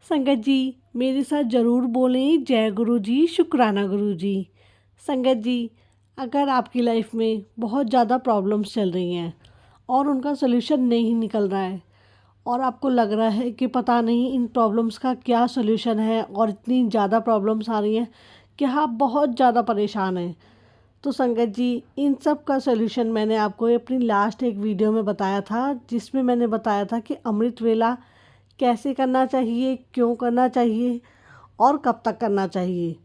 संगत जी, मेरे साथ ज़रूर बोलें जय गुरु जी, शुक्राना गुरु जी। संगत जी, अगर आपकी लाइफ में बहुत ज़्यादा प्रॉब्लम्स चल रही हैं और उनका सॉल्यूशन नहीं निकल रहा है और आपको लग रहा है कि पता नहीं इन प्रॉब्लम्स का क्या सॉल्यूशन है और इतनी ज़्यादा प्रॉब्लम्स आ रही हैं कि आप बहुत ज़्यादा परेशान हैं, तो संगत जी, इन सब का सॉल्यूशन मैंने आपको अपनी लास्ट एक वीडियो में बताया था, जिसमें मैंने बताया था कि अमृत वेला कैसे करना चाहिए, क्यों करना चाहिए और कब तक करना चाहिए।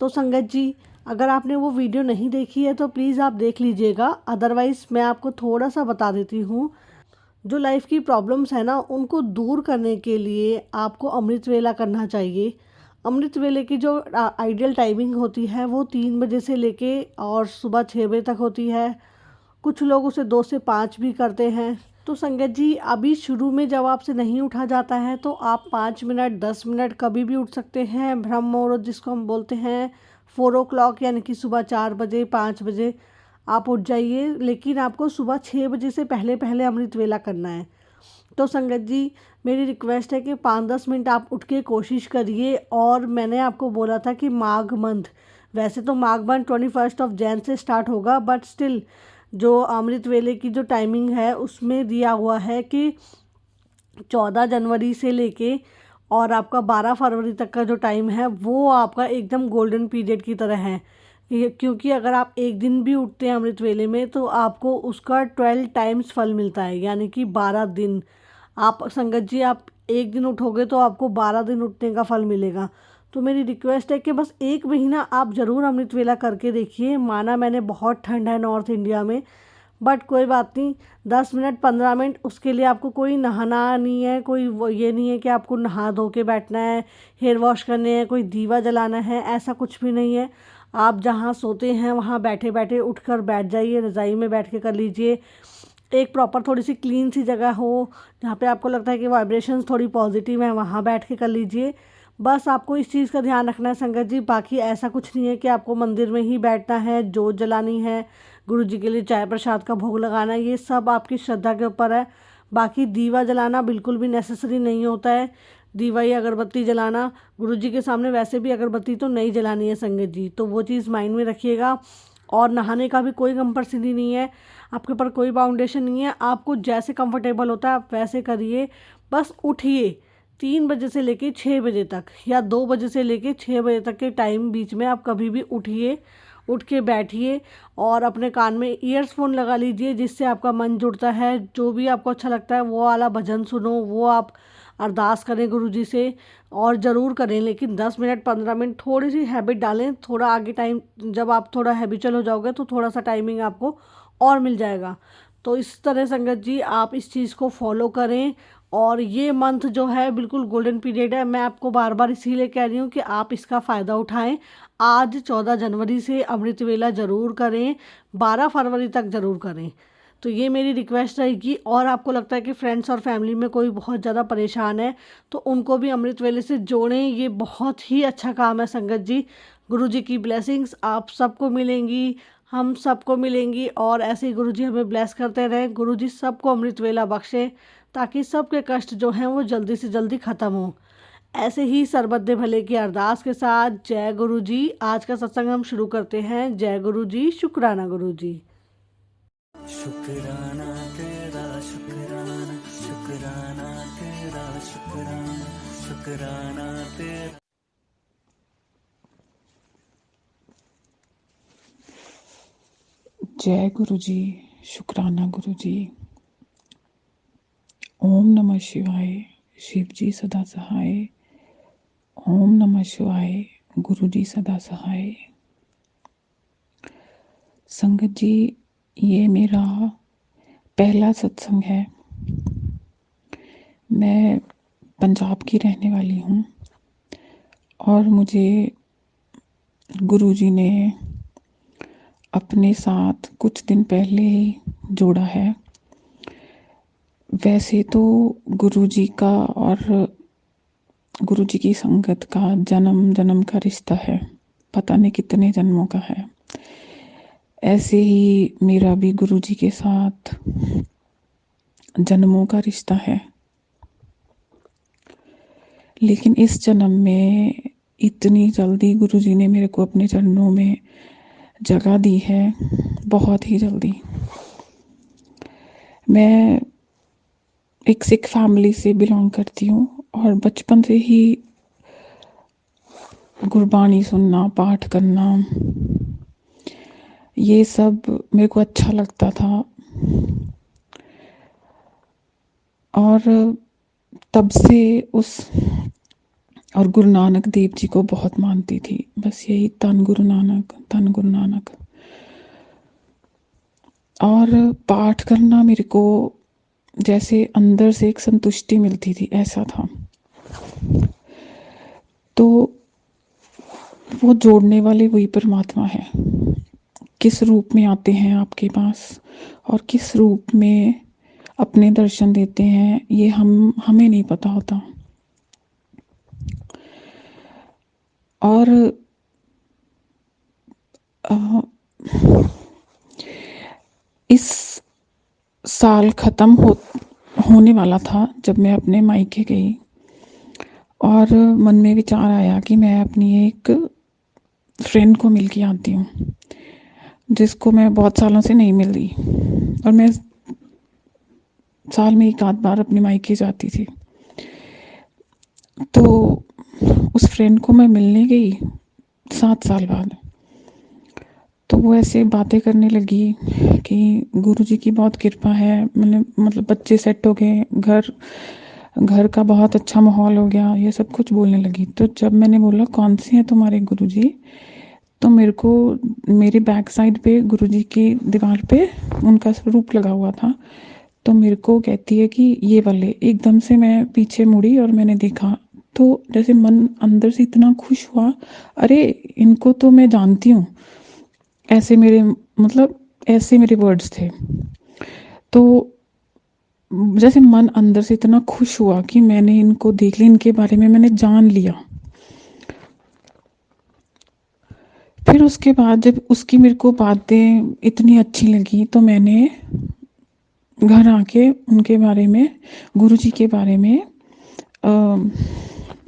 तो संगत जी, अगर आपने वो वीडियो नहीं देखी है तो प्लीज़ आप देख लीजिएगा, अदरवाइज़ मैं आपको थोड़ा सा बता देती हूँ। जो लाइफ की प्रॉब्लम्स है ना, उनको दूर करने के लिए आपको अमृत वेला करना चाहिए। अमृत वेले की जो आइडियल टाइमिंग होती है वो 3 बजे से लेके और सुबह 6 बजे तक होती है। कुछ लोग उसे 2 से 5 भी करते हैं। तो संगत जी, अभी शुरू में जब आपसे नहीं उठा जाता है तो आप 5 मिनट 10 मिनट कभी भी उठ सकते हैं। ब्रह्म मुहूर्त जिसको हम बोलते हैं 4 o'clock, यानी कि सुबह 4 बजे 5 बजे आप उठ जाइए, लेकिन आपको सुबह 6 बजे से पहले पहले अमृत वेला करना है। तो संगत जी, मेरी रिक्वेस्ट है कि 5-10 मिनट आप उठ के कोशिश करिए। और मैंने आपको बोला था कि माघ मंथ, वैसे तो माघ मंथ 21 जैन से स्टार्ट होगा, बट स्टिल जो अमृत वेले की जो टाइमिंग है उसमें दिया हुआ है कि 14 जनवरी से लेके और आपका 12 फरवरी तक का जो टाइम है वो आपका एकदम गोल्डन पीरियड की तरह है। क्योंकि अगर आप एक दिन भी उठते हैं अमृत वेले में तो आपको उसका 12 टाइम्स फल मिलता है, यानी कि 12 दिन। आप संगत जी, आप एक दिन उठोगे तो आपको 12 दिन उठने का फल मिलेगा। तो मेरी रिक्वेस्ट है कि बस 1 महीना आप ज़रूर अमृत वेला करके देखिए। माना मैंने बहुत ठंड है नॉर्थ इंडिया में, बट कोई बात नहीं, 10 मिनट 15 मिनट उसके लिए आपको कोई नहाना नहीं है, कोई वो ये नहीं है कि आपको नहा धो के बैठना है, हेयर वॉश करने हैं, कोई दीवा जलाना है, ऐसा कुछ भी नहीं है। आप जहाँ सोते हैं वहाँ बैठे बैठे उठकर बैठ जाइए, रज़ाई में बैठ के कर लीजिए। एक प्रॉपर थोड़ी सी क्लीन सी जगह हो जहाँ पे आपको लगता है कि वाइब्रेशंस थोड़ी पॉजिटिव है, वहाँ बैठ के कर लीजिए। बस आपको इस चीज़ का ध्यान रखना है संगत जी, बाकी ऐसा कुछ नहीं है कि आपको मंदिर में ही बैठना है, जोत जलानी है, गुरु जी के लिए चाय प्रसाद का भोग लगाना है, ये सब आपकी श्रद्धा के ऊपर है। बाकी दीवा जलाना बिल्कुल भी नेसेसरी नहीं होता है। दीवा या अगरबत्ती जलाना, गुरु जी के सामने वैसे भी अगरबत्ती तो नहीं जलानी है संगत जी, तो वो चीज़ माइंड में रखिएगा। और नहाने का भी कोई कंपल्सरी नहीं है, आपके ऊपर कोई बाउंडेशन नहीं है, आपको जैसे कंफर्टेबल होता है आप वैसे करिए। बस उठिए 3 बजे से लेके 6 बजे तक, या 2 बजे से लेके 6 बजे तक के टाइम बीच में आप कभी भी उठिए, उठ के बैठिए और अपने कान में ईयरफोन लगा लीजिए, जिससे आपका मन जुड़ता है। जो भी आपको अच्छा लगता है वो वाला भजन सुनो, वो आप अरदास करें गुरु जी से, और ज़रूर करें। लेकिन 10 मिनट 15 मिनट थोड़ी सी हैबिट डालें, थोड़ा आगे टाइम जब आप थोड़ा हैबिचुअल हो जाओगे तो थोड़ा सा टाइमिंग आपको और मिल जाएगा। तो इस तरह संगत जी आप इस चीज़ को फॉलो करें। और ये मंथ जो है बिल्कुल गोल्डन पीरियड है, मैं आपको बार बार इसीलिए कह रही हूँ कि आप इसका फ़ायदा उठाएं। आज 14 जनवरी से अमृत वेला ज़रूर करें, 12 फरवरी तक ज़रूर करें। तो ये मेरी रिक्वेस्ट रहेगी। और आपको लगता है कि फ्रेंड्स और फैमिली में कोई बहुत ज़्यादा परेशान है तो उनको भी अमृत वेले से जोड़ें, ये बहुत ही अच्छा काम है संगत जी। गुरु जी की ब्लेसिंग्स आप सबको मिलेंगी, हम सबको मिलेंगी, और ऐसे ही गुरु जी हमें ब्लेस करते रहें। गुरु जी सबको अमृत वेला बख्शें ताकि सबके कष्ट जो हैं वो जल्दी से जल्दी ख़त्म हों। ऐसे ही सर्वबद्ध भले की अरदास के साथ जय गुरु जी। आज का सत्संग हम शुरू करते हैं। जय गुरु जी, शुक्राना गुरु जी। शुक्राना तेरा शुक्राना, शुक्राना तेरा शुक्राना, शुक्राना तेरा। जय गुरु जी, शुक्राना गुरु जी। ओम नमः शिवाय, शिव जी सदा सहाय। ओम नमः शिवाय, गुरु जी सदा सहाय। संगत जी, ये मेरा पहला सत्संग है। मैं पंजाब की रहने वाली हूँ और मुझे गुरु जी ने अपने साथ कुछ दिन पहले ही जोड़ा है। वैसे तो गुरु जी का और गुरु जी की संगत का जन्म जन्म का रिश्ता है, पता नहीं कितने जन्मों का है। ऐसे ही मेरा भी गुरु जी के साथ जन्मों का रिश्ता है। लेकिन इस जन्म में इतनी जल्दी गुरुजी ने मेरे को अपने चरणों में जगह दी है, बहुत ही जल्दी। मैं एक सिख फैमिली से बिलोंग करती हूँ और बचपन से ही गुरबानी सुनना, पाठ करना, ये सब मेरे को अच्छा लगता था। और तब से उस और गुरु नानक देव जी को बहुत मानती थी। बस यही धन गुरु नानक, धन गुरु नानक। और पाठ करना मेरे को जैसे अंदर से एक संतुष्टि मिलती थी, ऐसा था। तो वो जोड़ने वाले वही परमात्मा है। किस रूप में आते हैं आपके पास और किस रूप में अपने दर्शन देते हैं, ये हमें नहीं पता होता। और इस साल ख़त्म होने वाला था जब मैं अपने मायके गई और मन में विचार आया कि मैं अपनी एक फ्रेंड को मिल के आती हूँ, जिसको मैं बहुत सालों से नहीं मिल रही। और मैं साल में एक आध बार अपने मायके जाती थी। तो उस फ्रेंड को मैं मिलने गई 7 साल बाद। तो वो ऐसे बातें करने लगी कि गुरुजी की बहुत कृपा है, मैंने मतलब बच्चे सेट हो गए, घर का बहुत अच्छा माहौल हो गया, ये सब कुछ बोलने लगी। तो जब मैंने बोला कौन से हैं तुम्हारे गुरुजी, तो मेरे को मेरे बैक साइड पे गुरुजी की दीवार पे उनका स्वरूप लगा हुआ था। तो मेरे को कहती है कि ये वाले। एकदम से मैं पीछे मुड़ी और मैंने देखा, तो जैसे मन अंदर से इतना खुश हुआ, अरे इनको तो मैं जानती हूँ, ऐसे मेरे मतलब ऐसे मेरे वर्ड्स थे। तो जैसे मन अंदर से इतना खुश हुआ कि मैंने इनको देख लिया, इनके बारे में मैंने जान लिया। फिर उसके बाद जब उसकी मेरे को बातें इतनी अच्छी लगी तो मैंने घर आके उनके बारे में, गुरुजी के बारे में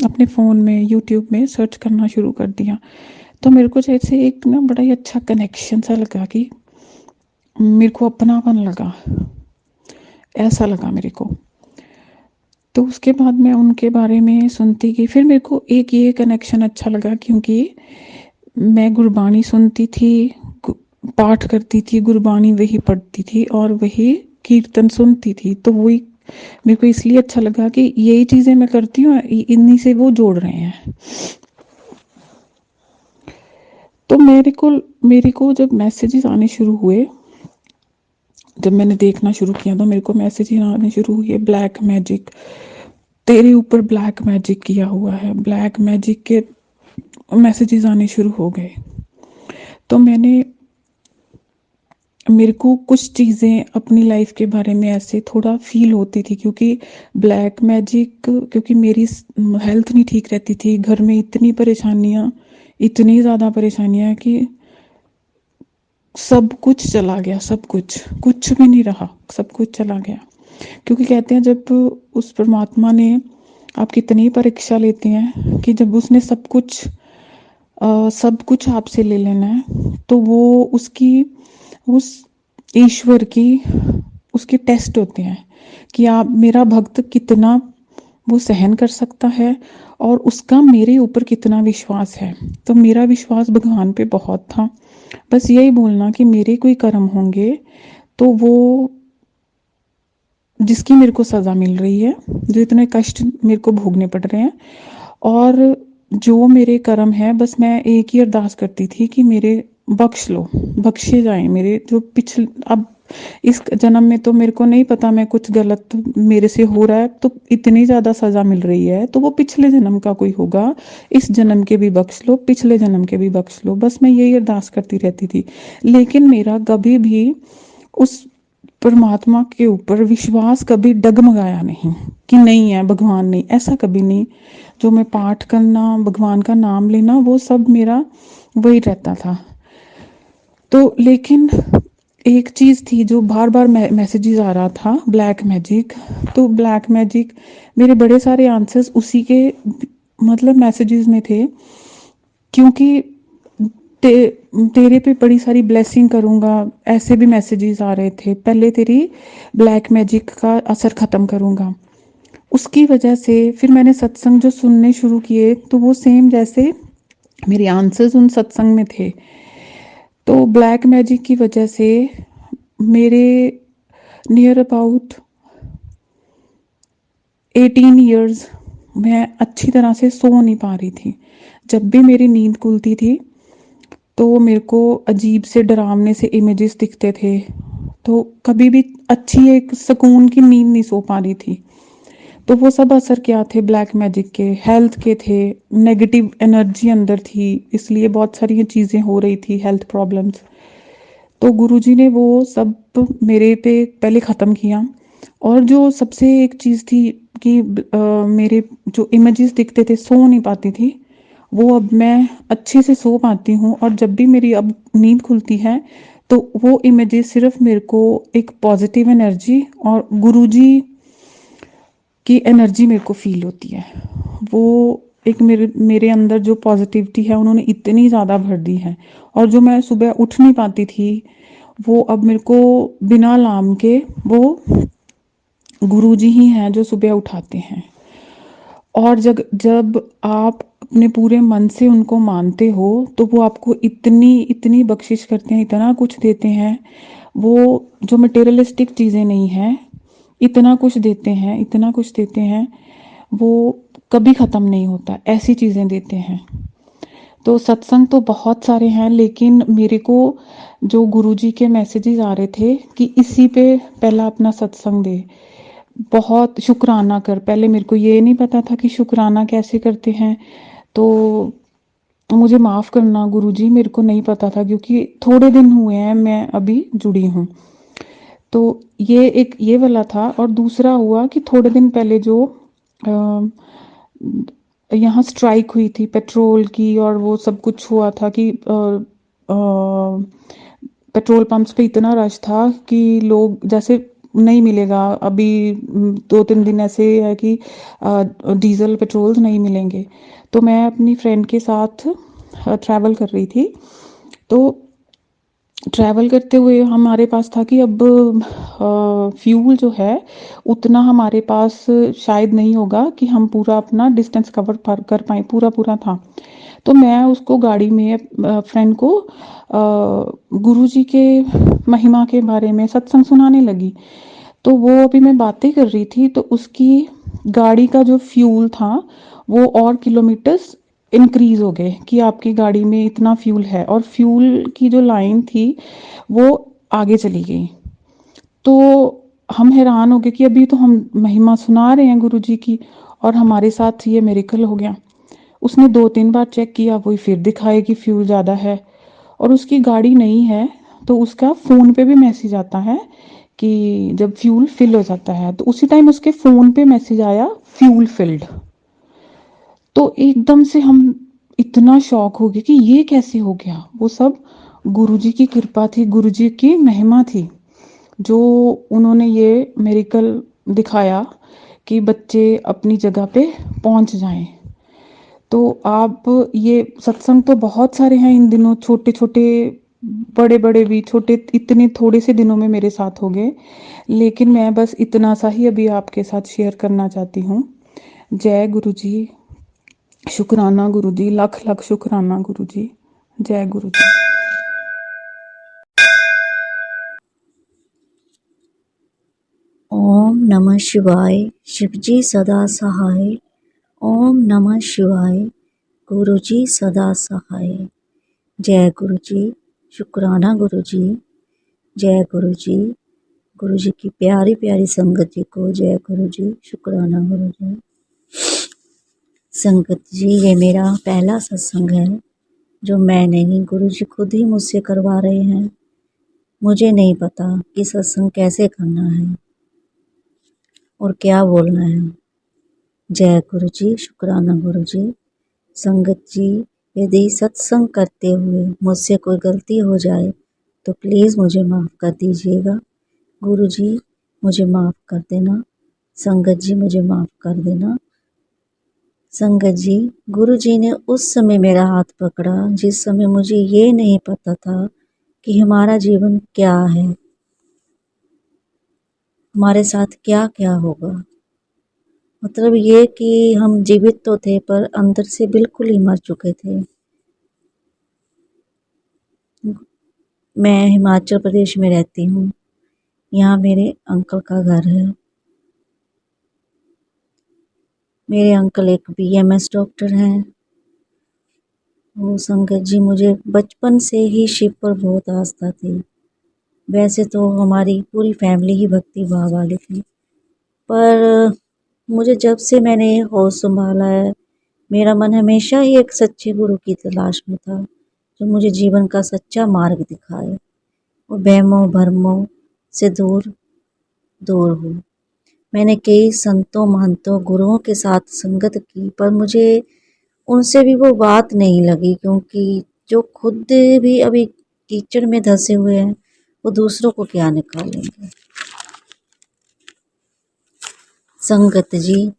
अपने फ़ोन में यूट्यूब में सर्च करना शुरू कर दिया। तो मेरे को जैसे एक ना बड़ा ही अच्छा कनेक्शन सा लगा कि मेरे को अपनापन लगा, ऐसा लगा मेरे को। तो उसके बाद मैं उनके बारे में सुनती गई। फिर मेरे को एक ये कनेक्शन अच्छा लगा क्योंकि मैं गुरबानी सुनती थी, पाठ करती थी, गुरबानी वही पढ़ती थी और वही कीर्तन सुनती थी। तो वही मेरे को इसलिए अच्छा लगा कि यही चीज़ें मैं करती हूँ, इन्हीं से वो जोड़ रहे हैं। तो मेरे को जब मैसेजेस आने शुरू हुए, जब मैंने देखना शुरू किया तो मेरे को मैसेजेस आने शुरू हुए, ब्लैक मैजिक, तेरे ऊपर ब्लैक मैजिक किया हुआ है, ब्लैक मैजिक के मैसेजेस आने शुरू हो गए। तो मेरे को कुछ चीज़ें अपनी लाइफ के बारे में ऐसे थोड़ा फील होती थी क्योंकि ब्लैक मैजिक, क्योंकि मेरी हेल्थ नहीं ठीक रहती थी, घर में इतनी परेशानियाँ, इतनी ज़्यादा परेशानियाँ कि सब कुछ चला गया, सब कुछ भी नहीं रहा, सब कुछ चला गया। क्योंकि कहते हैं जब उस परमात्मा ने आपकी इतनी परीक्षा लेते हैं कि जब उसने सब कुछ आपसे ले लेना है, तो वो उस ईश्वर की उसके टेस्ट होते हैं कि आप मेरा भक्त कितना वो सहन कर सकता है और उसका मेरे ऊपर कितना विश्वास है। तो मेरा विश्वास भगवान पे बहुत था। बस यही बोलना कि मेरे कोई कर्म होंगे तो वो जिसकी मेरे को सज़ा मिल रही है, जो इतने कष्ट मेरे को भोगने पड़ रहे हैं, और जो मेरे कर्म है, बस मैं एक ही अरदास करती थी कि मेरे बख्श लो, बख्शे जाएं मेरे जो पिछले। अब इस जन्म में तो मेरे को नहीं पता, मैं कुछ गलत मेरे से हो रहा है तो इतनी ज़्यादा सज़ा मिल रही है, तो वो पिछले जन्म का कोई होगा, इस जन्म के भी बख्श लो, पिछले जन्म के भी बख्श लो। बस मैं यही अरदास करती रहती थी। लेकिन मेरा कभी भी उस परमात्मा के ऊपर विश्वास कभी डगमगाया नहीं कि नहीं है भगवान नहीं, ऐसा कभी नहीं। जो मैं पाठ करना, भगवान का नाम लेना, वो सब मेरा वही रहता था। तो लेकिन एक चीज़ थी जो बार बार मैसेजेस आ रहा था, ब्लैक मैजिक। तो ब्लैक मैजिक, मेरे बड़े सारे आंसर्स उसी के मतलब मैसेजेस में थे, क्योंकि तेरे पे बड़ी सारी ब्लेसिंग करूँगा, ऐसे भी मैसेजेस आ रहे थे। पहले तेरी ब्लैक मैजिक का असर ख़त्म करूँगा। उसकी वजह से फिर मैंने सत्संग जो सुनने शुरू किए, तो वो सेम जैसे मेरे आंसर्स उन सत्संग में थे। तो ब्लैक मैजिक की वजह से मेरे नियर अबाउट 18 इयर्स मैं अच्छी तरह से सो नहीं पा रही थी। जब भी मेरी नींद खुलती थी तो मेरे को अजीब से डरावने से इमेजेस दिखते थे। तो कभी भी अच्छी एक सुकून की नींद नहीं सो पा रही थी। तो वो सब असर क्या थे ब्लैक मैजिक के, हेल्थ के थे। नेगेटिव एनर्जी अंदर थी, इसलिए बहुत सारी चीज़ें हो रही थी, हेल्थ प्रॉब्लम्स। तो गुरुजी ने वो सब मेरे पे पहले ख़त्म किया। और जो सबसे एक चीज़ थी कि मेरे जो इमेजेस दिखते थे, सो नहीं पाती थी, वो अब मैं अच्छे से सो पाती हूँ। और जब भी मेरी अब नींद खुलती है तो वो इमेजेस सिर्फ मेरे को एक पॉजिटिव एनर्जी और गुरुजी की एनर्जी मेरे को फील होती है। वो एक मेरे मेरे अंदर जो पॉजिटिविटी है उन्होंने इतनी ज़्यादा भर दी है। और जो मैं सुबह उठ नहीं पाती थी, वो अब मेरे को बिना अलार्म के वो गुरुजी ही हैं जो सुबह उठाते हैं। और जब जब आप अपने पूरे मन से उनको मानते हो तो वो आपको इतनी इतनी बख्शिश करते हैं, इतना कुछ देते हैं। वो जो मटेरियलिस्टिक चीज़ें नहीं हैं, इतना कुछ देते हैं, इतना कुछ देते हैं, वो कभी ख़त्म नहीं होता, ऐसी चीज़ें देते हैं। तो सत्संग तो बहुत सारे हैं, लेकिन मेरे को जो गुरुजी के मैसेजेस आ रहे थे कि इसी पे पहला अपना सत्संग दे, बहुत शुक्राना कर। पहले मेरे को ये नहीं पता था कि शुक्राना कैसे करते हैं, तो मुझे माफ़ करना गुरुजी, मेरे को नहीं पता था, क्योंकि थोड़े दिन हुए हैं मैं अभी जुड़ी हूँ। तो ये एक ये वाला था। और दूसरा हुआ कि थोड़े दिन पहले जो यहाँ स्ट्राइक हुई थी पेट्रोल की, और वो सब कुछ हुआ था कि पेट्रोल पंप्स पे इतना रश था कि लोग जैसे नहीं मिलेगा अभी 2-3 दिन ऐसे है कि डीजल पेट्रोल नहीं मिलेंगे। तो मैं अपनी फ्रेंड के साथ ट्रैवल कर रही थी। तो ट्रैवल करते हुए हमारे पास था कि अब फ्यूल जो है उतना हमारे पास शायद नहीं होगा कि हम पूरा अपना डिस्टेंस कवर कर पाए, पूरा पूरा था। तो मैं उसको गाड़ी में फ्रेंड को गुरुजी के महिमा के बारे में सत्संग सुनाने लगी। तो वो अभी मैं बातें कर रही थी तो उसकी गाड़ी का जो फ्यूल था वो और किलोमीटर्स इंक्रीज हो गए कि आपकी गाड़ी में इतना फ्यूल है, और फ्यूल की जो लाइन थी वो आगे चली गई। तो हम हैरान हो गए कि अभी तो हम महिमा सुना रहे हैं गुरुजी की, और हमारे साथ ये मिरेकल हो गया। उसने 2-3 बार चेक किया, वही फिर दिखाए कि फ्यूल ज़्यादा है, और उसकी गाड़ी नहीं है। तो उसका फ़ोन पे भी मैसेज आता है कि जब फ्यूल फिल हो जाता है, तो उसी टाइम उसके फ़ोन पे मैसेज आया फ्यूल फिल्ड। तो एकदम से हम इतना शॉक हो गए कि ये कैसे हो गया। वो सब गुरुजी की कृपा थी, गुरुजी की महिमा थी, जो उन्होंने ये मिरेकल दिखाया कि बच्चे अपनी जगह पे पहुंच जाएं। तो आप ये सत्संग तो बहुत सारे हैं इन दिनों, छोटे छोटे बड़े बड़े भी, छोटे इतने थोड़े से दिनों में मेरे साथ हो गए, लेकिन मैं बस इतना सा ही अभी आपके साथ शेयर करना चाहती हूँ। जय गुरु जी, शुक्राना गुरु जी, लख लख शुक्राना गुरु जी। जय गुरु जी। ओम नमः शिवाय। शिवजी सदा सहाय। ओम नमः शिवाय। गुरुजी सदा सहाय। जय गुरुजी, शुक्राना गुरुजी। जय गुरुजी, गुरुजी की प्यारी प्यारी संगत जी को जय गुरुजी, शुक्राना गुरुजी। संगत जी, ये मेरा पहला सत्संग है जो मैं नहीं, गुरुजी खुद ही मुझसे करवा रहे हैं। मुझे नहीं पता कि सत्संग कैसे करना है और क्या बोलना है। जय गुरु जी, शुक्राना गुरु जी। संगत जी, यदि सत्संग करते हुए मुझसे कोई गलती हो जाए तो प्लीज़ मुझे माफ़ कर दीजिएगा। गुरु जी, मुझे माफ़ कर देना। संगत जी, मुझे माफ़ कर देना। संगत जी, गुरु जी ने उस समय मेरा हाथ पकड़ा जिस समय मुझे ये नहीं पता था कि हमारा जीवन क्या है, हमारे साथ क्या क्या होगा। मतलब ये कि हम जीवित तो थे पर अंदर से बिल्कुल ही मर चुके थे। मैं हिमाचल प्रदेश में रहती हूँ। यहाँ मेरे अंकल का घर है। मेरे अंकल एक बीएमएस डॉक्टर हैं। वो संगत जी, मुझे बचपन से ही शिव पर बहुत आस्था थी। वैसे तो हमारी पूरी फैमिली ही भक्ति भाव वाली थी, पर मुझे जब से मैंने होश संभाला है, मेरा मन हमेशा ही एक सच्चे गुरु की तलाश में था, जो मुझे जीवन का सच्चा मार्ग दिखाए और वहमों भरमों से दूर दूर हो। मैंने कई संतों महंतों गुरुओं के साथ संगत की, पर मुझे उनसे भी वो बात नहीं लगी, क्योंकि जो खुद भी अभी कीचड़ में धंसे हुए हैं, वो दूसरों को क्या निकालेंगे। संगत जी,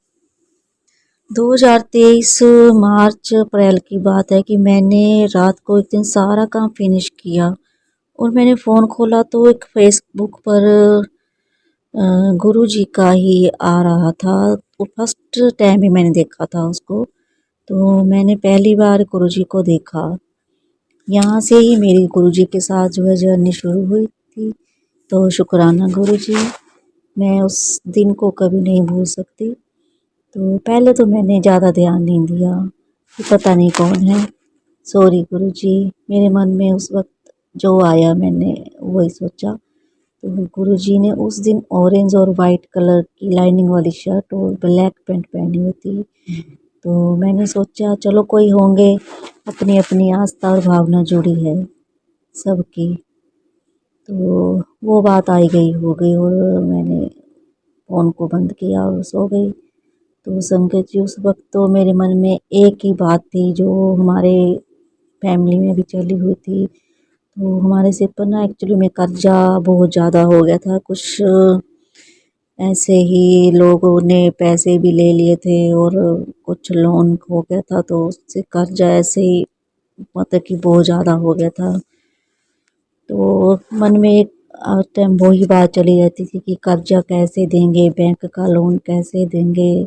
2023 मार्च अप्रैल की बात है कि मैंने रात को एक दिन सारा काम फिनिश किया और मैंने फ़ोन खोला तो एक फेसबुक पर गुरु जी का ही आ रहा था। वो फर्स्ट टाइम ही मैंने देखा था उसको, तो मैंने पहली बार गुरु जी को देखा। यहाँ से ही मेरी गुरु जी के साथ जो है जर्नी शुरू हुई थी। तो शुक्राना गुरु जी, मैं उस दिन को कभी नहीं भूल सकती। तो पहले तो मैंने ज़्यादा ध्यान नहीं दिया कि पता नहीं कौन है। सॉरी गुरु जी, मेरे मन में उस वक्त जो आया मैंने वही सोचा। तो गुरुजी ने उस दिन ऑरेंज और वाइट कलर की लाइनिंग वाली शर्ट और ब्लैक पैंट पहनी हुई थी। तो मैंने सोचा चलो कोई होंगे, अपनी अपनी आस्था और भावना जुड़ी है सबकी। तो वो बात आई गई हो गई और मैंने फ़ोन को बंद किया और सो गई। तो संगत जी, उस वक्त तो मेरे मन में एक ही बात थी जो हमारे फैमिली में भी चली हुई थी। तो हमारे सिर पर ना एक्चुअली में कर्जा बहुत ज़्यादा हो गया था। कुछ ऐसे ही लोगों ने पैसे भी ले लिए थे और कुछ लोन हो गया था, तो उससे कर्जा ऐसे ही मतलब कि बहुत ज़्यादा हो गया था। तो मन में एक टाइम वही बात चली रहती थी कि कर्जा कैसे देंगे, बैंक का लोन कैसे देंगे,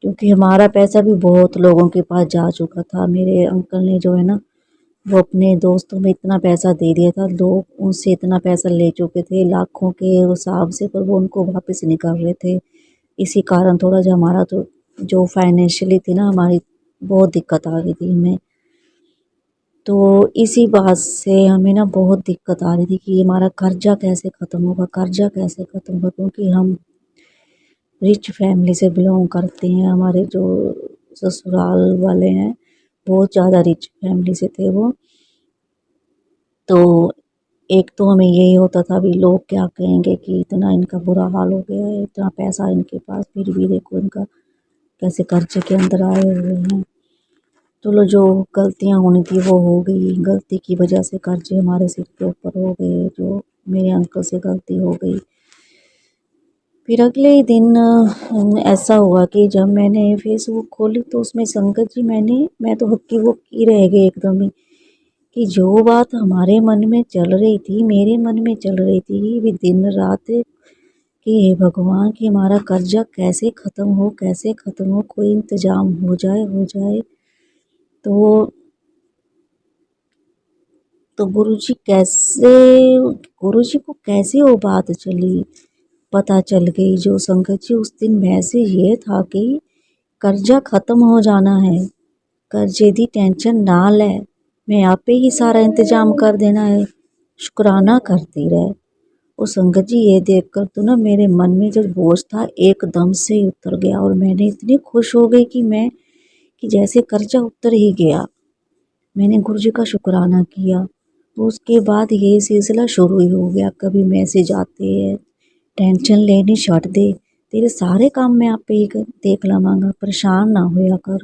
क्योंकि हमारा पैसा भी बहुत लोगों के पास जा चुका था। मेरे अंकल ने जो है ना, वो अपने दोस्तों में इतना पैसा दे दिया था, लोग उनसे इतना पैसा ले चुके थे लाखों के हिसाब से, पर वो उनको वापस नहीं कर रहे थे। इसी कारण थोड़ा जो हमारा तो जो फाइनेंशियली थी ना, हमारी बहुत दिक्कत आ गई थी हमें। तो इसी बात से हमें ना बहुत दिक्कत आ रही थी कि हमारा कर्जा कैसे ख़त्म होगा, कर्जा कैसे ख़त्म होगा, क्योंकि हम रिच फैमिली से बिलोंग करते हैं। हमारे जो ससुराल वाले हैं बहुत ज़्यादा रिच फैमिली से थे वो। तो एक तो हमें यही होता था भी लोग क्या कहेंगे कि इतना इनका बुरा हाल हो गया है, इतना पैसा इनके पास, फिर भी देखो इनका कैसे कर्जे के अंदर आए हुए हैं। चलो जो गलतियां होनी थी वो हो गई, गलती की वजह से कर्जे हमारे सिर के ऊपर हो गए, जो मेरे अंकल से गलती हो गई। फिर अगले ही दिन ऐसा हुआ कि जब मैंने फेसबुक खोली तो उसमें संगत जी मैं तो हक्की बक्की रह गई एकदम ही, कि जो बात हमारे मन में चल रही थी, मेरे मन में चल रही थी भी दिन रात, कि हे भगवान कि हमारा कर्जा कैसे ख़त्म हो, कैसे ख़त्म हो, कोई इंतज़ाम हो जाए हो जाए। तो तो गुरुजी को कैसे वो बात चली, पता चल गई जो संगत जी उस दिन मैसेज ये था कि कर्जा ख़त्म हो जाना है, कर्जे दी टेंशन ना ले, मैं आपे ही सारा इंतजाम कर देना है, शुक्राना करती रहे। और संगत जी ये देखकर तो ना मेरे मन में जो बोझ था एकदम से ही उतर गया और मैंने इतनी खुश हो गई कि जैसे कर्जा उतर ही गया। मैंने गुरु जी का शुक्राना किया। तो उसके बाद ये सिलसिला शुरू ही हो गया, कभी मैसेज आते हैं, टेंशन लेनी छੱਡ दे, तेरे सारे काम मैं आपे ही देख लवांगा, परेशान ना होया कर।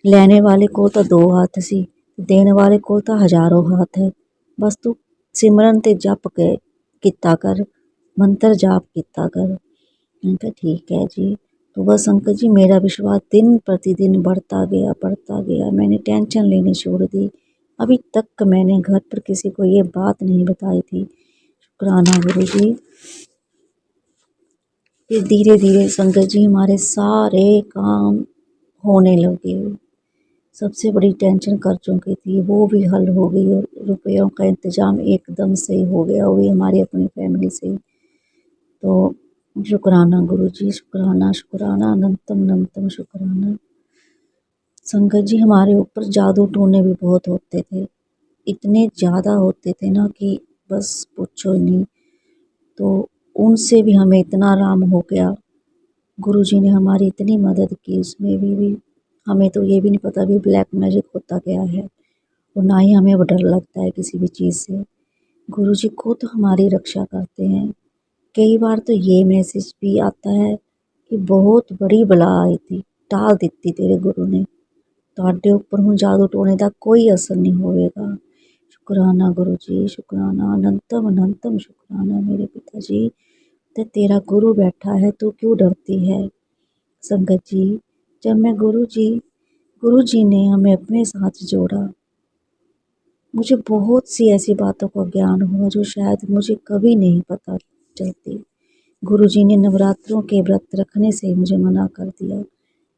ਲੈਣੇ ਵਾਲੇ ਕੋਲ ਤਾਂ 2 ਹੱਥ ਸੀ, ਦੇਣ ਵਾਲੇ ਕੋਲ ਤਾਂ ਹਜ਼ਾरों ਹੱਥ ਹੈ, ਬਸ ਤੂੰ ਸਿਮਰਨ ਤੇ ਜਪ ਕੀਤਾ ਕਰ, ਮੰਤਰ ਜਾਪ ਕੀਤਾ ਕਰ। मैं कहा ठीक है जी। तो बस अंकल जी मेरा विश्वास दिन प्रतिदिन बढ़ता गया। मैंने टेंशन लेनी छोड़ दी। अभी तक मैंने घर पर किसी को ये बात नहीं बताई थी। शुक्राना गुरुजी। फिर धीरे-धीरे संगत जी हमारे सारे काम होने लगे। सबसे बड़ी टेंशन कर्ज़ों की थी, वो भी हल हो गई और रुपयों का इंतज़ाम एकदम से हो गया, वो भी हमारी अपनी फैमिली से। तो शुक्राना गुरुजी, शुक्राना, अनंतम शुक्राना। संगत जी हमारे ऊपर जादू टोने भी बहुत होते थे। इतने ज़्यादा होते थे ना कि बस पूछो ही नहीं। तो उनसे भी हमें इतना आराम हो गया। गुरुजी ने हमारी इतनी मदद की, उसमें भी हमें तो ये भी नहीं पता भी ब्लैक मैजिक होता क्या है, और ना ही हमें वो डर लगता है किसी भी चीज़ से। गुरुजी खुद हमारी रक्षा करते हैं। कई बार तो ये मैसेज भी आता है कि बहुत बड़ी बला आई थी, टाल दित्ती तेरे गुरु ने, ਤੁਹਾਡੇ ਉੱਪਰ ਹੁਣ ਜਾਦੂ ਟੋਣੇ ਦਾ ਕੋਈ ਅਸਰ नहीं होएगा। शुक्राना गुरुजी, शुक्राना, अनंतम शुक्राना मेरे पिताजी। ते तेरा गुरु बैठा है, तू क्यों डरती है। संगत जी जब मैं गुरुजी ने हमें अपने साथ जोड़ा, मुझे बहुत सी ऐसी बातों का ज्ञान हुआ जो शायद मुझे कभी नहीं पता चलती। गुरुजी ने नवरात्रों के व्रत रखने से मुझे मना कर दिया।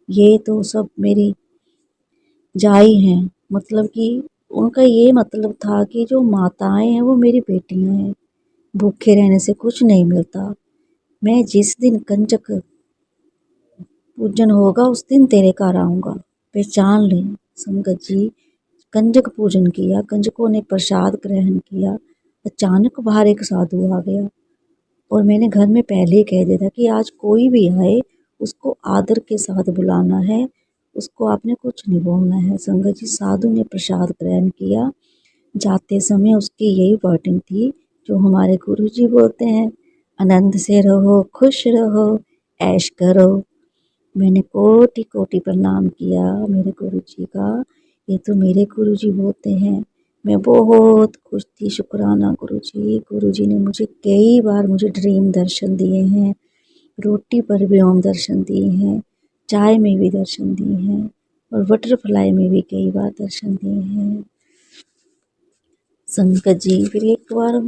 ये तो सब मेरी जाई हैं, मतलब कि उनका ये मतलब था कि जो माताएं हैं वो मेरी बेटियां हैं, भूखे रहने से कुछ नहीं मिलता। मैं जिस दिन कंजक पूजन होगा उस दिन तेरे घर आऊँगा, पहचान ले। संगत जी कंजक पूजन किया, कंजकों ने प्रसाद ग्रहण किया। अचानक बाहर एक साधु आ गया और मैंने घर में पहले ही कह दिया था कि आज कोई भी आए उसको आदर के साथ बुलाना है, उसको आपने कुछ नहीं बोलना है। संगत जी साधु ने प्रसाद ग्रहण किया। जाते समय उसकी यही वर्डिंग थी जो हमारे गुरुजी बोलते हैं, आनंद से रहो, खुश रहो, ऐश करो। मैंने कोटि कोटि प्रणाम किया मेरे गुरुजी का। ये तो मेरे गुरुजी बोलते हैं। मैं बहुत खुश थी। शुक्राना गुरुजी। गुरुजी ने मुझे कई बार मुझे ड्रीम दर्शन दिए हैं, रोटी पर भी ओम दर्शन दिए हैं, चाय में भी दर्शन दिए हैं और बटरफ्लाई में भी कई बार दर्शन दिए हैं। संगत जी फिर एक बार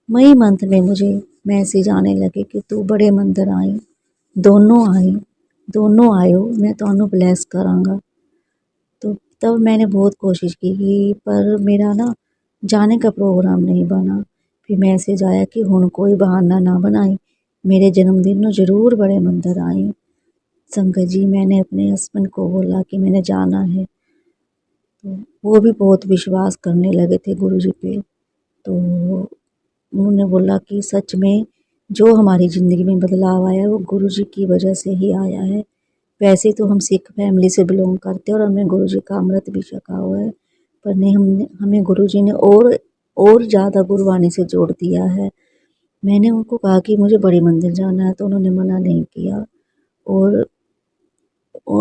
मई मंथ में मुझे मैसेज आने लगे कि तू बड़े मंदिर आई, दोनों आयो, मैं तुहानू ब्लैस करांगा। तो तब मैंने बहुत कोशिश की पर मेरा ना जाने का प्रोग्राम नहीं बना। फिर मैसेज आया कि हुण कोई बहाना ना बनाई, मेरे जन्मदिन नू जरूर बड़े मंदिर आई। संगत जी मैंने अपने हस्बैंड को बोला कि मैंने जाना है, तो वो भी बहुत विश्वास करने लगे थे गुरुजी पे। तो उन्होंने बोला कि सच में जो हमारी ज़िंदगी में बदलाव आया है वो गुरुजी की वजह से ही आया है। वैसे तो हम सिख फैमिली से बिलोंग करते हैं और हमने गुरुजी का अमृत भी छका हुआ है, पर नहीं हमें गुरुजी ने और ज़्यादा गुरबानी से जोड़ दिया है। मैंने उनको कहा कि मुझे बड़ी मंदिर जाना है तो उन्होंने मना नहीं किया। और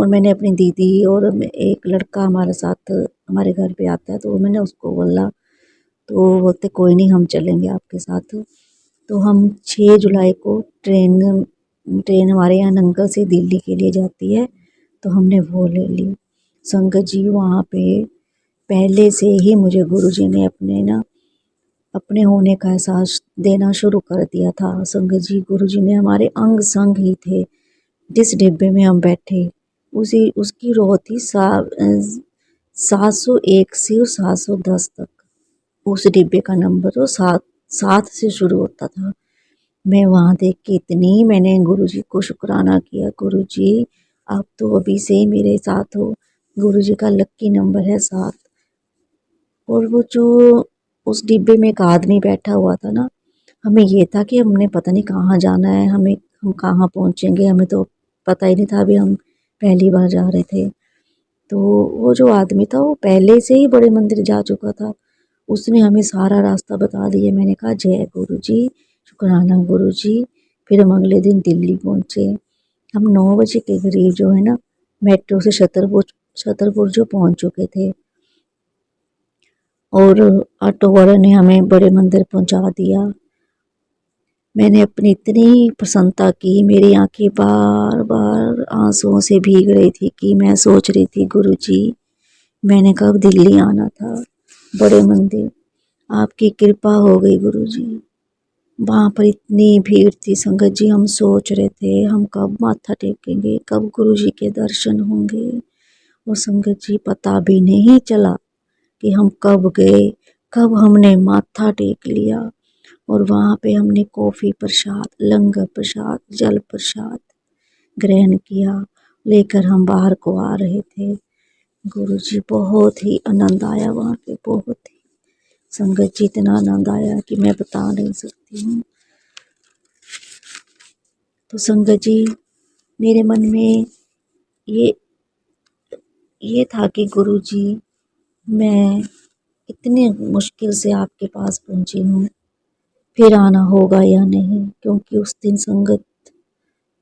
मैंने अपनी दीदी और एक लड़का हमारे साथ हमारे घर पे आता है तो मैंने उसको बोला, तो वो बोलते कोई नहीं हम चलेंगे आपके साथ। तो हम 6 जुलाई को ट्रेन हमारे यहाँ नंगल से दिल्ली के लिए जाती है, तो हमने वो ले ली। संगत जी वहाँ पे पहले से ही मुझे गुरुजी ने अपने होने का एहसास देना शुरू कर दिया था। संगत जी गुरुजी ने हमारे अंग संग ही थे। जिस डिब्बे में हम बैठे उसकी रो थी 701 से 710 तक। उस डिब्बे का नंबर तो 7 से शुरू होता था। मैं वहाँ देख के मैंने गुरुजी को शुक्राना किया, गुरुजी आप तो अभी से ही मेरे साथ हो। गुरुजी का लक्की नंबर है 7। और वो जो उस डिब्बे में एक आदमी बैठा हुआ था ना, हमें ये था कि हमने पता नहीं कहाँ जाना है, हम कहाँ पहुँचेंगे, हमें तो पता ही नहीं था, अभी हम पहली बार जा रहे थे। तो वो जो आदमी था वो पहले से ही बड़े मंदिर जा चुका था, उसने हमें सारा रास्ता बता दिया। मैंने कहा जय गुरुजी, शुक्राना गुरुजी। फिर हम अगले दिन दिल्ली पहुँचे। हम 9 बजे के करीब जो है ना मेट्रो से छतरपुर जो पहुँच चुके थे और ऑटो वाले ने हमें बड़े मंदिर पहुँचा दिया। मैंने अपनी इतनी प्रसन्नता की, मेरी आंखें बार बार आंसुओं से भीग रही थी कि मैं सोच रही थी गुरुजी मैंने कब दिल्ली आना था, बड़े मंदिर, आपकी कृपा हो गई गुरुजी। वहाँ पर इतनी भीड़ थी संगत जी, हम सोच रहे थे हम कब माथा टेकेंगे, कब गुरुजी के दर्शन होंगे। और संगत जी पता भी नहीं चला कि हम कब गए, कब हमने माथा टेक लिया। और वहाँ पे हमने कॉफ़ी प्रसाद, लंगर प्रसाद, जल प्रसाद ग्रहण किया, लेकर हम बाहर को आ रहे थे। गुरुजी बहुत ही आनंद आया वहाँ पे, बहुत ही संगत जी, इतना आनंद आया कि मैं बता नहीं सकती हूँ। तो संगत जी मेरे मन में ये ये था कि गुरुजी मैं इतने मुश्किल से आपके पास पहुँची हूँ, फिर आना होगा या नहीं, क्योंकि उस दिन संगत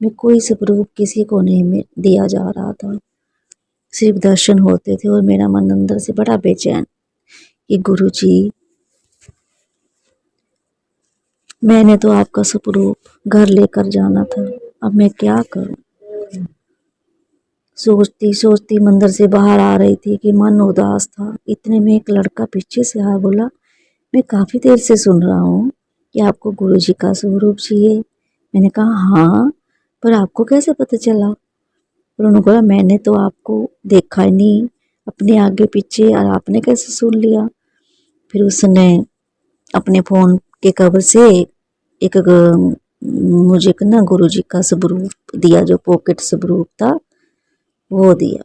में कोई स्वरूप किसी को नहीं दिया जा रहा था, सिर्फ दर्शन होते थे। और मेरा मन अंदर से बड़ा बेचैन कि गुरुजी मैंने तो आपका स्वरूप घर लेकर जाना था, अब मैं क्या करूं। सोचती सोचती मंदिर से बाहर आ रही थी कि मन उदास था। इतने में एक लड़का पीछे से आया, बोला मैं काफ़ी देर से सुन रहा हूँ कि आपको गुरुजी का स्वरूप चाहिए। मैंने कहा हाँ, पर आपको कैसे पता चला। और उन्होंने कहा मैंने तो आपको देखा ही नहीं अपने आगे पीछे, और आपने कैसे सुन लिया। फिर उसने अपने फ़ोन के कवर से एक मुझे ना गुरुजी का स्वरूप दिया, जो पॉकेट स्वरूप था वो दिया।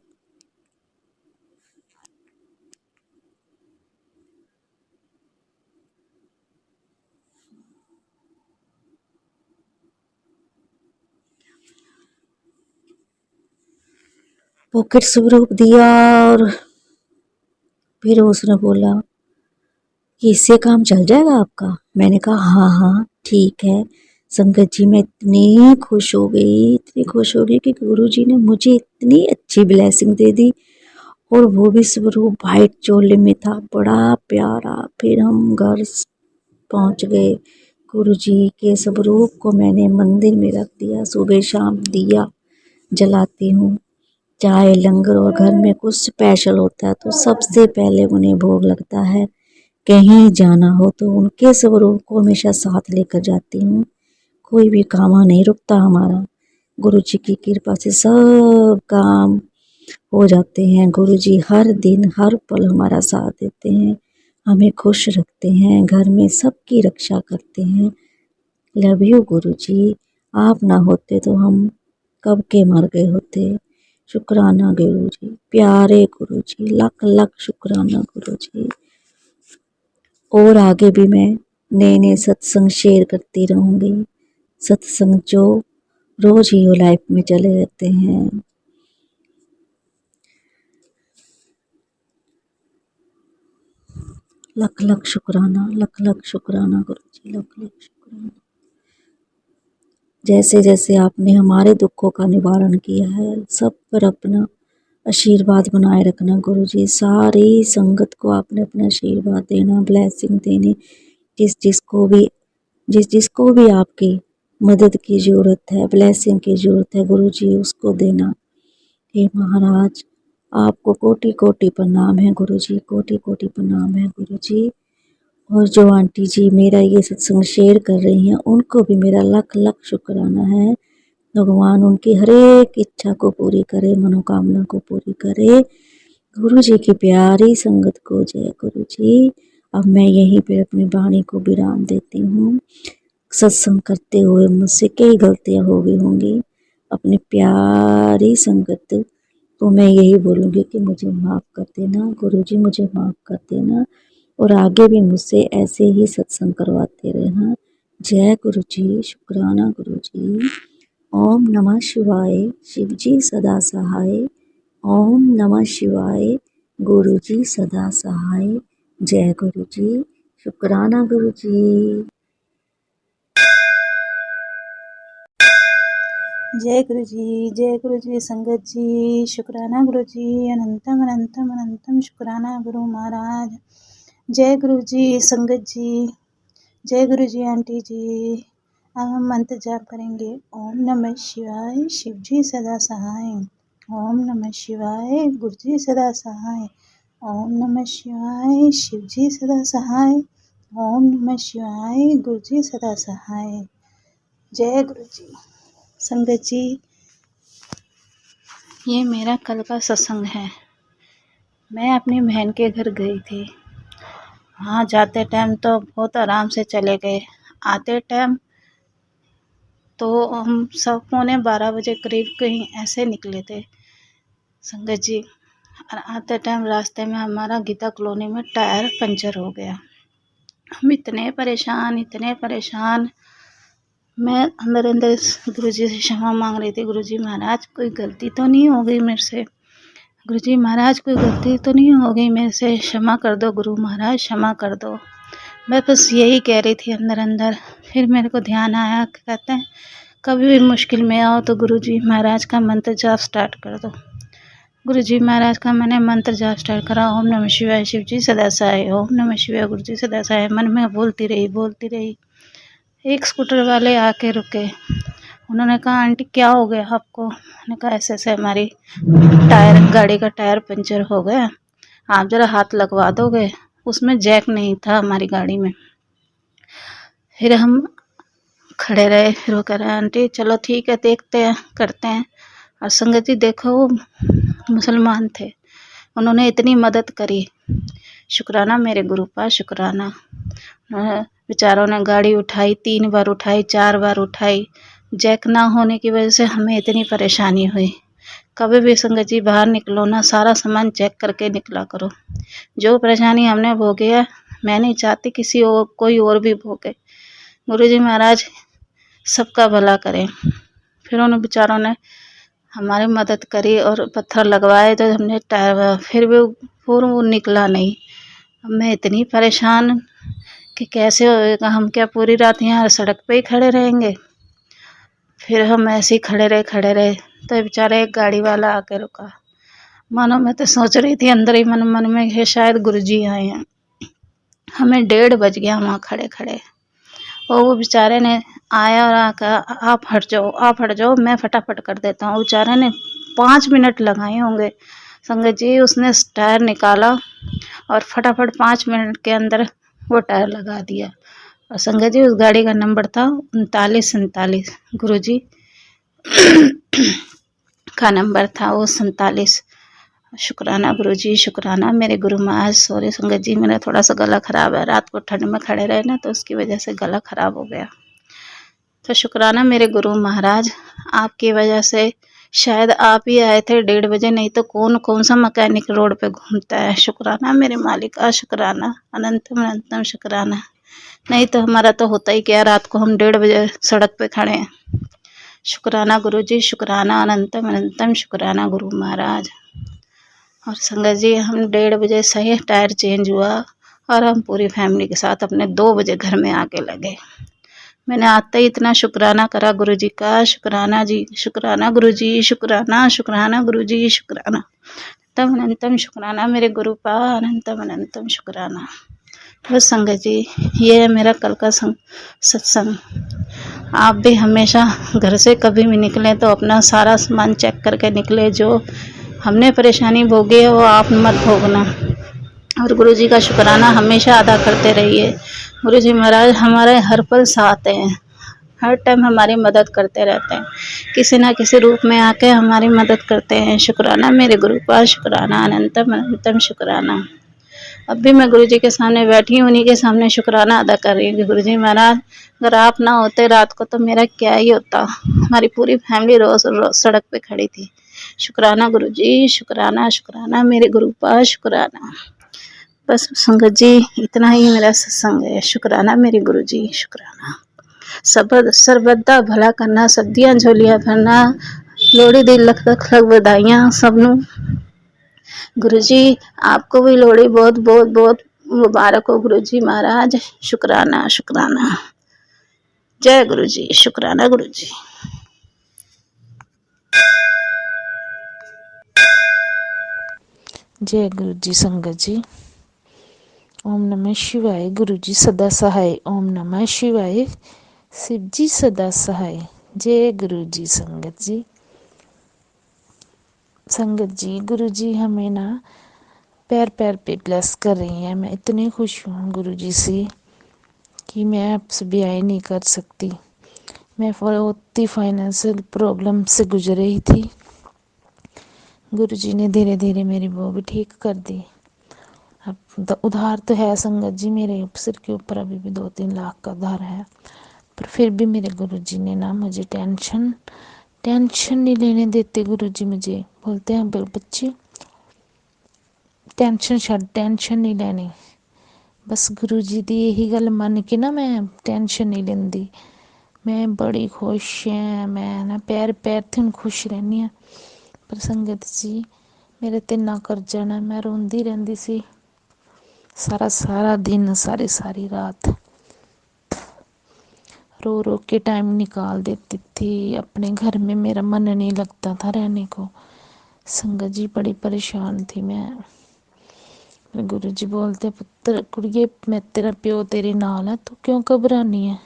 पॉकेट स्वरूप दिया और फिर उसने बोला कि इससे काम चल जाएगा आपका। मैंने कहा हाँ हाँ ठीक है। संगत जी मैं इतनी खुश हो गई, इतनी खुश हो गई कि गुरुजी ने मुझे इतनी अच्छी ब्लेसिंग दे दी, और वो भी स्वरूप वाइट चोले में था, बड़ा प्यारा। फिर हम घर पहुंच गए। गुरुजी के स्वरूप को मैंने मंदिर में रख दिया, सुबह शाम दिया जलाती हूँ, चाय लंगर और घर में कुछ स्पेशल होता है तो सबसे पहले उन्हें भोग लगता है। कहीं जाना हो तो उनके स्वरूप को हमेशा साथ लेकर जाती हूँ। कोई भी काम नहीं रुकता हमारा, गुरुजी की कृपा से सब काम हो जाते हैं। गुरुजी हर दिन हर पल हमारा साथ देते हैं, हमें खुश रखते हैं, घर में सबकी रक्षा करते हैं। लव यू गुरुजी, आप ना होते तो हम कब के मर गए होते। शुक्राना गुरुजी, प्यारे गुरुजी, लाख लाख शुक्राना गुरुजी। और आगे भी मैं नए नए सत्संग शेयर करती रहूँगी, सत्संग जो रोज ही वो लाइफ में चले रहते हैं। लख लख शुक्राना, लख लख शुक्राना गुरुजी, लख लख शुक्राना। जैसे जैसे आपने हमारे दुखों का निवारण किया है, सब पर अपना आशीर्वाद बनाए रखना गुरुजी। सारी संगत को आपने अपना आशीर्वाद देना, ब्लेसिंग देनी। जिस जिसको भी आपकी मदद की ज़रूरत है, ब्लेसिंग की ज़रूरत है गुरुजी, उसको देना। हे महाराज आपको कोटि कोटि प्रणाम है गुरुजी, कोटि कोटि प्रणाम है गुरुजी। और जो आंटी जी मेरा ये सत्संग शेयर कर रही हैं उनको भी मेरा लख लख शुक्राना है। भगवान उनकी हर एक इच्छा को पूरी करे, मनोकामना को पूरी करे। गुरु जी की प्यारी संगत को जय गुरु जी। अब मैं यहीं पे अपनी वाणी को विराम देती हूँ। सत्संग करते हुए मुझसे कई गलतियाँ हो गई होंगी, अपनी प्यारी संगत तो मैं यही बोलूँगी कि मुझे माफ़ कर देना गुरु जी, मुझे माफ़ कर देना, और आगे भी मुझसे ऐसे ही सत्संग करवाते रहना। जय गुरु जी, शुक्राना गुरु जी। ओम नमः शिवाय, शिव जी सदा सहाय। ओम नमः शिवाय, गुरु जी सदा सहाय। जय गुरु जी, शुक्राना गुरु जी। जय गुरु जी संगत जी, शुक्राना गुरु जी, अनंतम अनंतम अनंतम शुक्राना गुरु महाराज। जय गुरु जी संगत जी, जय गुरु जी आंटी जी, हम मंत्र जाप करेंगे। ओम नमः शिवाय, शिव जी सदा सहाय। ओम नमः शिवाय, गुरु जी सदा सहाय। ओम नमः शिवाय, शिव जी सदा सहाय। ओम नमः शिवाय, गुरु जी सदा सहाय। जय गुरु जी। संगत जी, ये मेरा कल का सत्संग है। मैं अपनी बहन के घर गई थी। वहाँ जाते टाइम तो बहुत आराम से चले गए। आते टाइम तो हम सब 11:45 बजे करीब कहीं ऐसे निकले थे संगत जी। और आते टाइम रास्ते में हमारा गीता कॉलोनी में टायर पंचर हो गया। हम इतने परेशान। मैं अंदर अंदर गुरुजी से क्षमा मांग रही थी। गुरुजी महाराज, कोई गलती तो नहीं हो गई मेरे से? गुरुजी महाराज, कोई गलती तो नहीं हो गई मेरे से? क्षमा कर दो गुरु महाराज, क्षमा कर दो। मैं बस यही कह रही थी अंदर अंदर। फिर मेरे को ध्यान आया, कहते हैं कभी भी मुश्किल में आओ तो गुरुजी महाराज का मंत्र जाप स्टार्ट कर दो। गुरुजी महाराज का मैंने मंत्र जाप स्टार्ट करा। ओम नमः शिवाय, शिव जी सदा सहाय। ओम नमः शिवाय, गुरु जी सदा सहाय। मन में बोलती रही। एक स्कूटर वाले आके रुके। उन्होंने कहा, आंटी क्या हो गया आपको? मैंने कहा, ऐसे हमारी गाड़ी का टायर पंचर हो गया, आप जरा हाथ लगवा दोगे? उसमें जैक नहीं था हमारी गाड़ी में। फिर हम खड़े रहे। फिर वो कह रहे, आंटी चलो ठीक है, देखते हैं, करते हैं। और संगत जी देखो, वो मुसलमान थे, उन्होंने इतनी मदद करी। शुक्राना मेरे गुरु का, शुक्राना। बेचारों ने गाड़ी उठाई, 3 बार उठाई, 4 बार उठाई। जैक ना होने की वजह से हमें इतनी परेशानी हुई। कभी भी संगत जी बाहर निकलो ना, सारा सामान चेक करके निकला करो। जो परेशानी हमने भोगी है, मैं नहीं चाहती किसी और कोई और भी भोगे। गुरुजी महाराज सबका भला करें। फिर उन बेचारों ने हमारी मदद करी और पत्थर लगवाए तो हमने टायर, फिर भी वो निकला नहीं। अब मैं इतनी परेशान कि कैसे होएगा, हम क्या पूरी रात यहाँ सड़क पे ही खड़े रहेंगे? फिर हम ऐसे ही खड़े रहे तो बेचारा एक गाड़ी वाला आके रुका। मानो मैं तो सोच रही थी अंदर ही मन में कि शायद गुरुजी आए हैं। हमें 1:30 बज गया वहाँ खड़े। और वो बेचारे ने आया और आकर, आप हट जाओ, मैं फटाफट कर देता हूँ। बेचारे ने 5 मिनट लगाए होंगे संगत जी। उसने टायर निकाला और फटाफट 5 मिनट के अंदर वो टायर लगा दिया। और संगत जी उस गाड़ी का नंबर था 3947। गुरुजी का नंबर था वो 47। शुक्राना गुरुजी, शुक्राना मेरे गुरु महाराज। सॉरी संगत जी, मेरा थोड़ा सा गला खराब है, रात को ठंड में खड़े रहे ना तो उसकी वजह से गला खराब हो गया। तो शुक्राना मेरे गुरु महाराज, आपकी वजह से शायद आप ही आए थे 1:30 बजे, नहीं तो कौन सा मैकेनिक रोड पे घूमता है। शुक्राना मेरे मालिक का, शुक्राना अनंतम शुक्राना। नहीं तो हमारा तो होता ही क्या, रात को हम 1:30 बजे सड़क पे खड़े हैं। शुक्राना गुरुजी, शुक्राना अनंतम शुक्राना गुरु महाराज। और संगत जी हम 1:30 बजे सही टायर चेंज हुआ और हम पूरी फैमिली के साथ अपने 2 बजे घर में आके लगे। मैंने आते ही इतना शुक्राना करा गुरुजी का। शुक्राना जी, शुक्राना गुरुजी, शुक्राना गुरुजी, शुक्राना अनंतम शुक्राना मेरे गुरु का, अनंतम शुक्राना। बस संगत जी, ये है मेरा कल का सत्संग। आप भी हमेशा घर से कभी भी निकलें तो अपना सारा सामान चेक करके निकले। जो हमने परेशानी भोगी है वो आप मत भोगना। और गुरुजी का शुक्राना हमेशा अदा करते रहिए। गुरुजी महाराज हमारे हर पल साथ हैं, हर टाइम हमारी मदद करते रहते हैं, किसी ना किसी रूप में आके हमारी मदद करते हैं। शुक्राना मेरे गुरु का, शुक्राना अनंतम शुक्राना। अब भी मैं गुरुजी के सामने बैठी हूँ, उन्हीं के सामने शुक्राना अदा कर रही हूँ कि गुरुजी महाराज अगर आप ना होते रात को तो मेरा क्या ही होता। हमारी पूरी फैमिली रोज सड़क पे खड़ी थी। शुक्राना गुरुजी, शुक्राना मेरे गुरु का, शुक्राना। बस संगत जी इतना ही मेरा सत्संग है। शुक्राना मेरे गुरुजी, शुक्राना। सर्वदा भला करना, सब्दियां झोलियां भरना, लोड़ी दी लख बधाइयां सबनू। गुरुजी आपको भी लोड़ी बहुत मुबारक हो गुरुजी महाराज। शुक्राना। जय गुरुजी, शुक्राना गुरुजी। जय गुरु जी। संगत जी ओम नमः शिवाय। गुरु जी सदा सहाय। ओम नमः शिवाय। शिव जी सदा सहाय। जय गुरु जी। संगत जी गुरु जी हमें ना पैर पैर पे ब्लेस कर रही हैं। मैं इतनी खुश हूँ गुरु जी से कि मैं आपसे बयान नहीं कर सकती। मैं बहुत ही फाइनेंशियल प्रॉब्लम से गुजर रही थी। गुरु जी ने धीरे धीरे मेरी वो भी ठीक कर दी। अब उधार तो है संगत जी, मेरे सिर के ऊपर अभी भी 2-3 लाख का उधार है, पर फिर भी मेरे गुरु जी ने ना मुझे टेंशन नहीं लेने देते। गुरु जी मुझे बोलते हैं बच्ची टेंशन नहीं लेनी। बस गुरु जी दी यही गल मन के ना मैं टेंशन नहीं लेंदी। मैं बड़ी खुश है, मैं ना पैर पैर थे खुश रहनी हाँ। पर संगत जी मेरे ते ना कर्जा ना, मैं रोंदी रहंदी सी सारा दिन, सारी रात रो रो के टाइम निकाल देती थी। अपने घर में मेरा मन नहीं लगता था रहने को। संगत जी बड़ी परेशान थी मैं। गुरु जी बोलते पुत्र कुड़िए मैं तेरा प्यो तेरे नाल है, तू क्यों घबरानी है।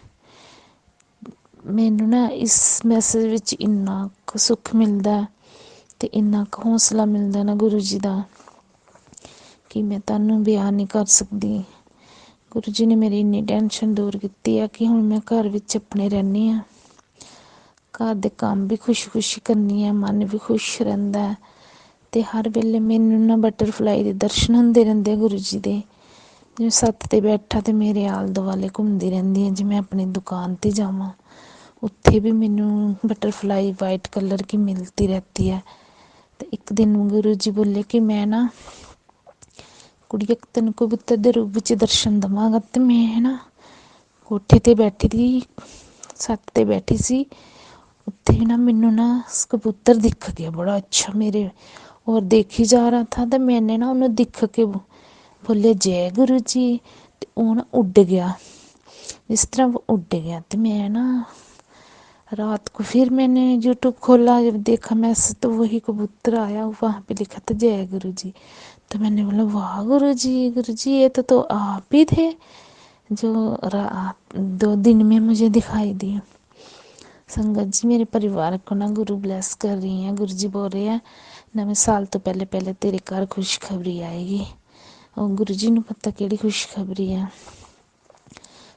मैनू ना इस मैसेज विच इन्ना क सुख मिलता है ते इन्ना क हौसला मिलता ना गुरु जी का कि मैं तुहानू बयान नहीं कर सकती। गुरु जी ने मेरी इन्नी टेंशन दूर की है कि हुण मैं घर विच अपने रहनी हाँ। घर दे काम भी खुशी खुशी करनी है, मन भी खुश रहिंदा है ते हर वेले मैनू ना बटरफ्लाई दे दर्शन होंदे रहिंदे गुरु जी दे। जिवें सत्त ते बैठा ते मेरे आल दुआले घूमदी रहिंदी है। जे मैं अपनी दुकान ते जावां उत्थे भी मैनू बटरफ्लाई वाइट कलर की मिलती रहती है। तो एक दिन गुरु जी बोले कि मैं ना कुड़िया तेन कबूतर दे रूप विच दर्शन दवांगा। ते मैं ना कोठे ते बैठी थी, छत ते बैठी सी, उत्थे ना मैनू ना कबूतर दिख गया बड़ा अच्छा मेरे और देखी जा रहा था। तो मैंने ना उन्हें दिख के बोले जय गुरु जी, ते वो ना उड़ गया। जिस तरह वो उड़ गया तो मैं ना रात को फिर मैंने यूट्यूब खोला, जब देखा मैसेज तो वही कबूतर आया, वहाँ पे लिखा था जय गुरु जी। तो मैंने बोला वाह गुरु जी ये तो आप ही थे जो 2 दिन में मुझे दिखाई दिए। संगत जी मेरे परिवार को ना गुरु ब्लेस कर रही हैं। गुरु जी बोल रहे हैं नवे साल तो पहले तेरे घर खुशखबरी आएगी। और गुरु जी ने पता केड़ी खुशखबरी है।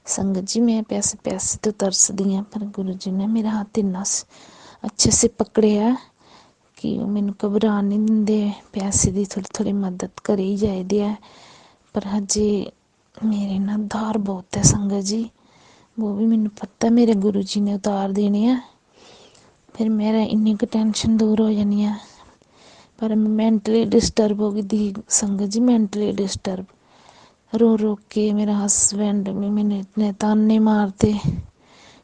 संगत जी मैं पैसे तो तरसदी हैं, पर गुरु जी ने मेरा हाथ इन्ना अच्छे से पकड़े है कि मैनू घबरान नहीं देंदे। पैसे की थोड़ी मदद करे ही जाए है, पर हजे मेरे ना उधार बहुत है संगत जी। वो भी मैनू पता मेरे गुरु जी ने उतार देने हैं। फिर मेरा इन्नी क टेंशन दूर हो जानी है। पर मैं मैंटली डिस्टर्ब हो गई थी संगत जी, मैंटली डिस्टर्ब रो के मेरा हसबैंड भी मैंने इतने ताने मारते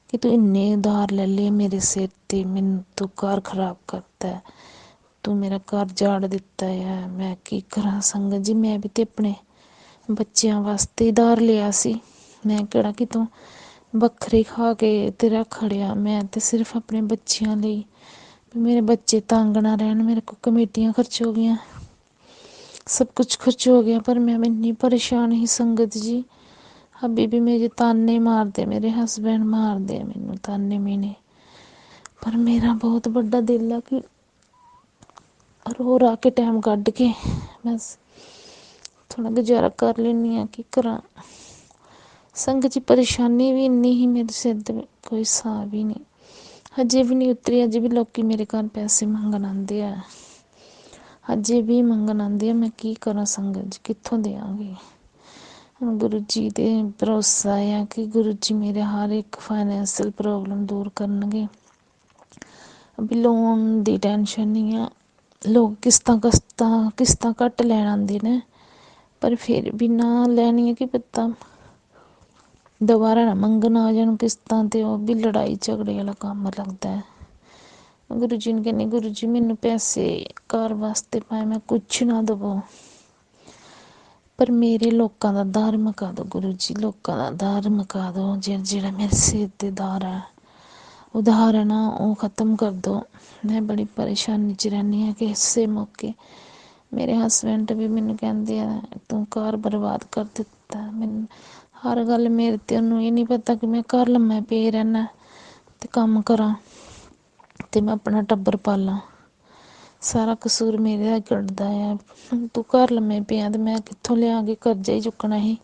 कि तू इन्ने उधार ले ले मेरे सिर ते, मैनू तू घर खराब करता है, तू मेरा घर जाड़ दिता है। मैं की करा संगत जी, मैं भी तो अपने बच्चों वास्ते उधार लिया सी। मैं केड़ा कितों बखरे खा के तेरा खड़िया, मैं तो सिर्फ अपने बच्चों लिए, मेरे बच्चे तंग ना रहन। मेरे को कमेटियां खर्च हो गई, सब कुछ खर्च हो गया, पर मैं इन्नी परेशान ही संगत जी। अभी भी मुझे ताने मारते, मेरे हस्बैंड मारते मैनू ताने मीने। पर मेरा बहुत बड़ा दिल है कि रो रा के टाइम कढ़ के बस थोड़ा गुजारा कर लेनी है। कि करा संगत जी परेशानी भी इन्नी ही मेरे सिर ते कोई हिसाब ही नहीं, हजे भी नहीं उतरी। अजे भी लोग मेरे घर पैसे मंगन आते हैं, अजे भी मंगन आते हैं। मैं की करा संगत जी, कित्थों देंगी। गुरु जी दे भरोसा है कि गुरु जी मेरे हर एक फाइनैंशियल प्रॉब्लम दूर करनगे। अभी लोन दी टेंशन नहीं है, लोग किस्तां घट लैन आंदे ने, पर फिर भी ना लैनी है कि पता दोबारा ना मंगन आ जान किस्तां, ते वो भी लड़ाई झगड़े वाला काम लगता है। गुरु जी ने कहनी गुरु जी मैनू पैसे घर वास्ते पाए मैं कुछ ना दवो, पर मेरे लोगों का दार मका दो गुरु जी, लोगों का दार मका दो। जेड़ा मेरे सिर ते दार है उधार है ना वो ख़त्म कर दो। मैं बड़ी परेशानी च रहनी है कि इसे मौके मेरे हसबैंड भी मैनू कहते हैं तू घर बर्बाद कर दिता। मैनू हर गल मेरे ते उन्होंने ये नहीं पता कि मैं घर लम्मे पे रहना ते कम्म करां ते मैं अपना टब्बर पालां। सारा कसूर मेरे दा कड्ढदा है। तू घर लम्मे पिया ते मैं कित्थों लिया के कर्जा ही चुक्कना ही।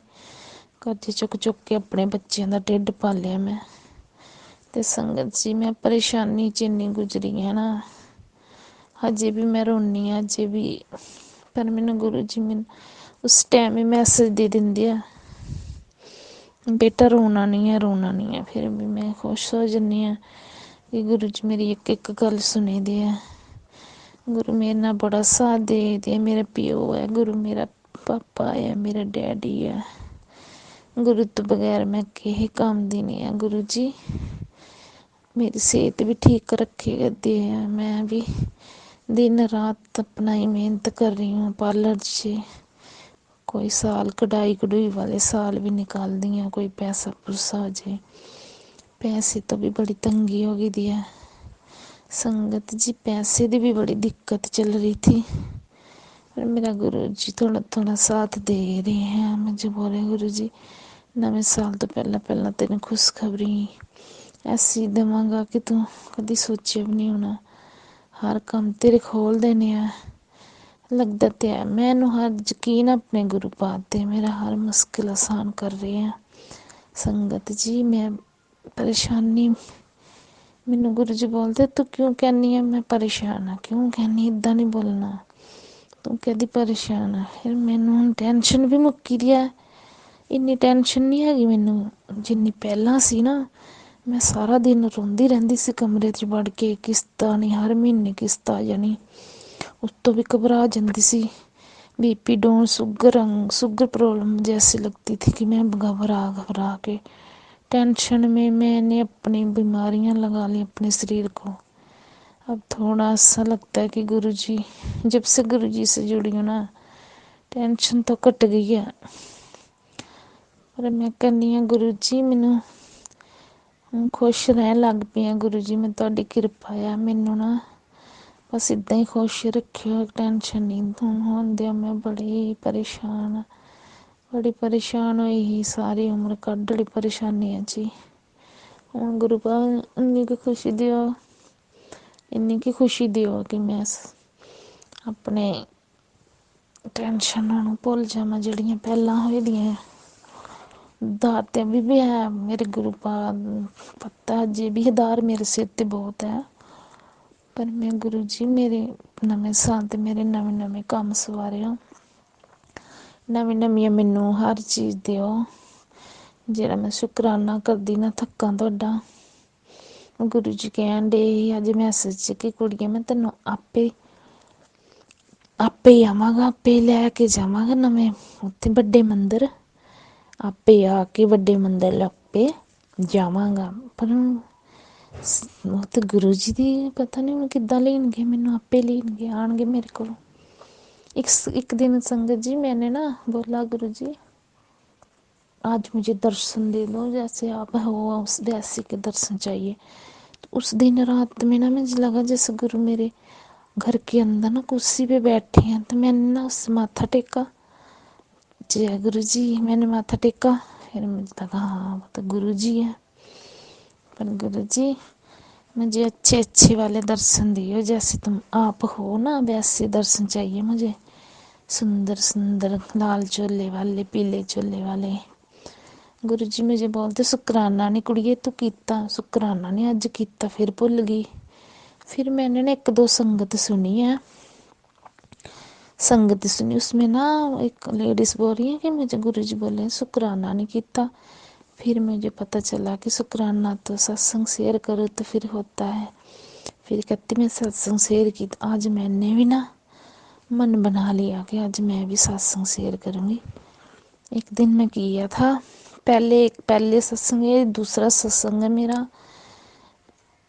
कर्जे चुक चुक के अपने बच्चों का ढिड पालिया मैं। ते संगत जी मैं परेशानी च इन्नी गुजरी है ना, अजे भी मैं रोनी हाँ अजे भी। पर मैनू गुरु जी मैनू उस टाइम ही मैसेज दे देंदे आ, बेटा रोना नहीं है रोना नहीं है। फिर भी मैं खुश हो जानी हाँ कि गुरु जी मेरी एक एक गल सुने दे है। गुरु मेरे नाल बड़ा साथ दे मेरा प्यो है, गुरु मेरा पापा है, मेरा डैडी है। गुरु तो बगैर मैं किसी काम दी नहीं है। गुरु जी मेरी सेहत भी ठीक रखे करते हैं। मैं भी दिन रात अपना ही मेहनत कर रही हूँ पार्लर से। कोई साल कढ़ाई कढ़ुई वाले साल भी निकाल दी हैं, कोई पैसा पूसा हो जाए। पैसे तो भी बड़ी तंगी हो गई दी है संगत जी, पैसे की भी बड़ी दिक्कत चल रही थी। पर मेरा गुरु जी थोड़ा थोड़ा साथ दे रहे हैं। मुझे बोले गुरु जी नवे साल तो पहला पहला तेन खुशखबरी ऐसी देवांगा कि तू कभी सोचे भी नहीं होना। हर काम तेरे खोल देने हैं। लगता तो है मैनू हर यकीन अपने गुरु पाते मेरा हर मुश्किल आसान कर रहे हैं। संगत जी मैं परेशानी, मैनू गुरु जी बोलते तू क्यों कहनी है मैं परेशान हाँ, क्यों कहनी इदा नहीं बोलना, तू कहती परेशान है। फिर मैनू हुण टेंशन भी मुक्की दी है। इन्नी टेंशन नहीं हैगी मैनू जिन्नी पहला सी ना। मैं सारा दिन रोंदी रहंदी सी कमरे च वड़ के, किस्त आनी हर महीने किस्त आ जानी। उत्तों भी घबरा जाती सी, बीपी डाउन, शुगर प्रॉब्लम जैसी लगती थी कि मैं घबरा घबरा के टेंशन में मैंने अपनी बीमारियां लगा ली अपने शरीर को। अब थोड़ा सा लगता है कि गुरु जी, जब से गुरु जी से जुड़ी हूँ ना टेंशन तो घट गई है। पर मैं कहनी हाँ गुरु जी मैनू खुश रहन लग पई हाँ। गुरु जी मैं तुहाडी किरपा है, मैनू ना बस इदा ही खुश रखियो, टेंशन नहीं होन दियो। मैं बड़ी परेशान हुई ही सारी उम्र कढ़ ली परेशानी है जी। हुण गुरु पाल इन्नी की खुशी दियो कि मैं अपने टेंशनां नूं भुल जावां जिहड़ियां पहलां होई दियां। दार ते अभी भी है मेरे गुरु पता अजे भी दार मेरे सिर ते बहुत है। पर मैं गुरु जी मेरे नवें साल ते मेरे नवे नवे काम सवारियो, नवी नवियां मैनू हर चीज़ दियो जेह्ड़ा मैं शुकराना करदी ना थक्कां तुहाडा। गुरु जी कहन डे अज मैसेज च कि कुड़िए मैं तेनों आपे आवांगा, आपे लैके जावांगा नवें उत्थे बड्डे मंदिर, आपे आके बड्डे मंदिर आपे जावांगा। पर वो तो गुरु जी दी पता नहीं हुण किद्दां लेणगे मैनू, आपे लेणगे आणगे मेरे को। एक दिन संगत जी मैंने ना बोला गुरु जी आज मुझे दर्शन दे दो, जैसे आप हो वैसे के दर्शन चाहिए। तो उस दिन रात में ना मुझे लगा जैसे गुरु मेरे घर के अंदर ना कुर्सी पे बैठे हैं। तो मैंने ना उससे माथा टेका, जय गुरु जी, मैंने माथा टेका। फिर मुझे लगा हाँ वो तो गुरु जी है। पर गुरु जी मुझे अच्छे अच्छे वाले दर्शन दियो, जैसे तुम आप हो ना वैसे दर्शन चाहिए मुझे, सुंदर सुंदर लाल चोले वाले, पीले चोले वाले। गुरु जी मुझे बोलते शुकराना नहीं कुड़िए तू कीता, शुकराना नहीं अज कीता फिर भुल गई। फिर मैंने ना एक दो संगत सुनी है, उसमें ना एक लेडीज़ बोल रही है कि मुझे गुरु जी बोले शुकराना नहीं कीता। फिर मुझे पता चला कि शुकराना तो सत्संग शेयर करो तो फिर होता है। फिर कहती मैं सत्संग शेयर की, तो आज मैंने भी ना मन बना लिया कि आज मैं भी सत्संग शेयर करूँगी। एक दिन मैं किया था पहले सत्संग, ये दूसरा सत्संग है मेरा।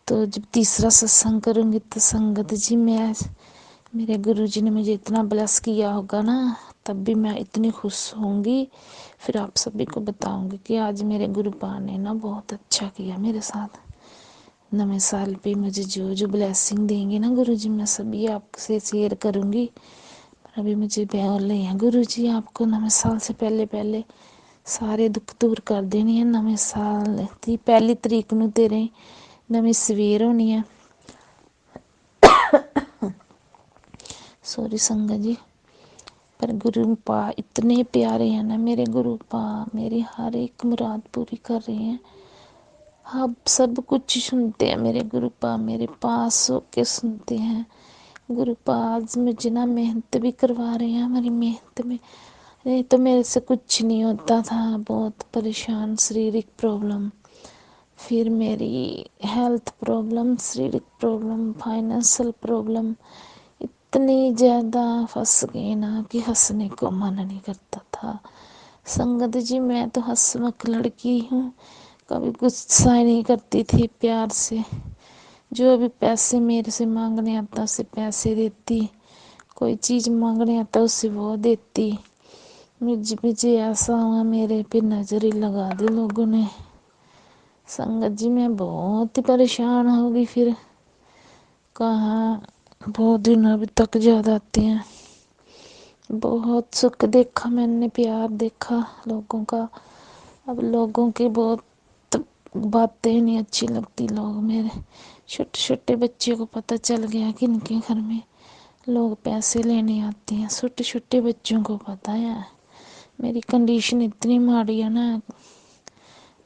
तो जब तीसरा सत्संग करूँगी तो संगत जी मेरे गुरु जी ने मुझे इतना ब्लेस किया होगा ना, तब भी मैं इतनी खुश होंगी। फिर आप सभी को बताऊंगी कि आज मेरे गुरु पा ने ना बहुत अच्छा किया मेरे साथ। नवे साल पे मुझे जो जो ब्लेसिंग देंगे ना गुरु जी मैं सभी आपसे शेयर करूँगी। पर अभी मुझे बोल रहे हैं गुरु जी आपको नवे साल से पहले ਸਾਰੇ ਦੁੱਖ ਦੂਰ ਕਰ ਦੇਣੇ ਆ। ਨਵੇਂ ਸਾਲ ਦੀ 1 ਤਰੀਕ ਨੂੰ ਤੇਰੇ ਨਵੀਂ ਸਵੇਰ ਹੋਣੀ ਹੈ। सॉरी संगत जी, पर गुरु पा इतने प्यारे हैं ना मेरे गुरु पा, मेरी हर एक मुराद पूरी कर रहे हैं। अब सब कुछ सुनते हैं मेरे गुरु पा, मेरे पास होके सुनते हैं। गुरु पा आज मुझे ना मेहनत भी करवा रहे हैं। हमारी मेहनत में नहीं तो मेरे से कुछ नहीं होता था। बहुत परेशान, शारीरिक प्रॉब्लम, फिर मेरी हेल्थ प्रॉब्लम, शारीरिक प्रॉब्लम, फाइनेंशियल प्रॉब्लम, इतनी ज़्यादा फंस गई ना कि हंसने को मन नहीं करता था। संगत जी मैं तो हंसमुख लड़की हूँ, कभी गुस्सा ही नहीं करती थी, प्यार से जो भी पैसे मेरे से मांगने आता उसे पैसे देती, कोई चीज़ मांगने आता उसे वो देती। मुझे ऐसा हुआ मेरे पे नज़र ही लगा दी लोगों ने। संगत जी मैं बहुत ही परेशान हो गई। फिर कहाँ बहुत दिन अभी तक याद आते हैं। बहुत सुख देखा मैंने, प्यार देखा लोगों का। अब लोगों की बहुत बातें नहीं अच्छी लगती। लोग मेरे छोटे छोटे बच्चे को पता चल गया कि इनके घर में लोग पैसे लेने आते हैं। छोटे छोटे बच्चों को पता है मेरी कंडीशन इतनी माड़ी है ना,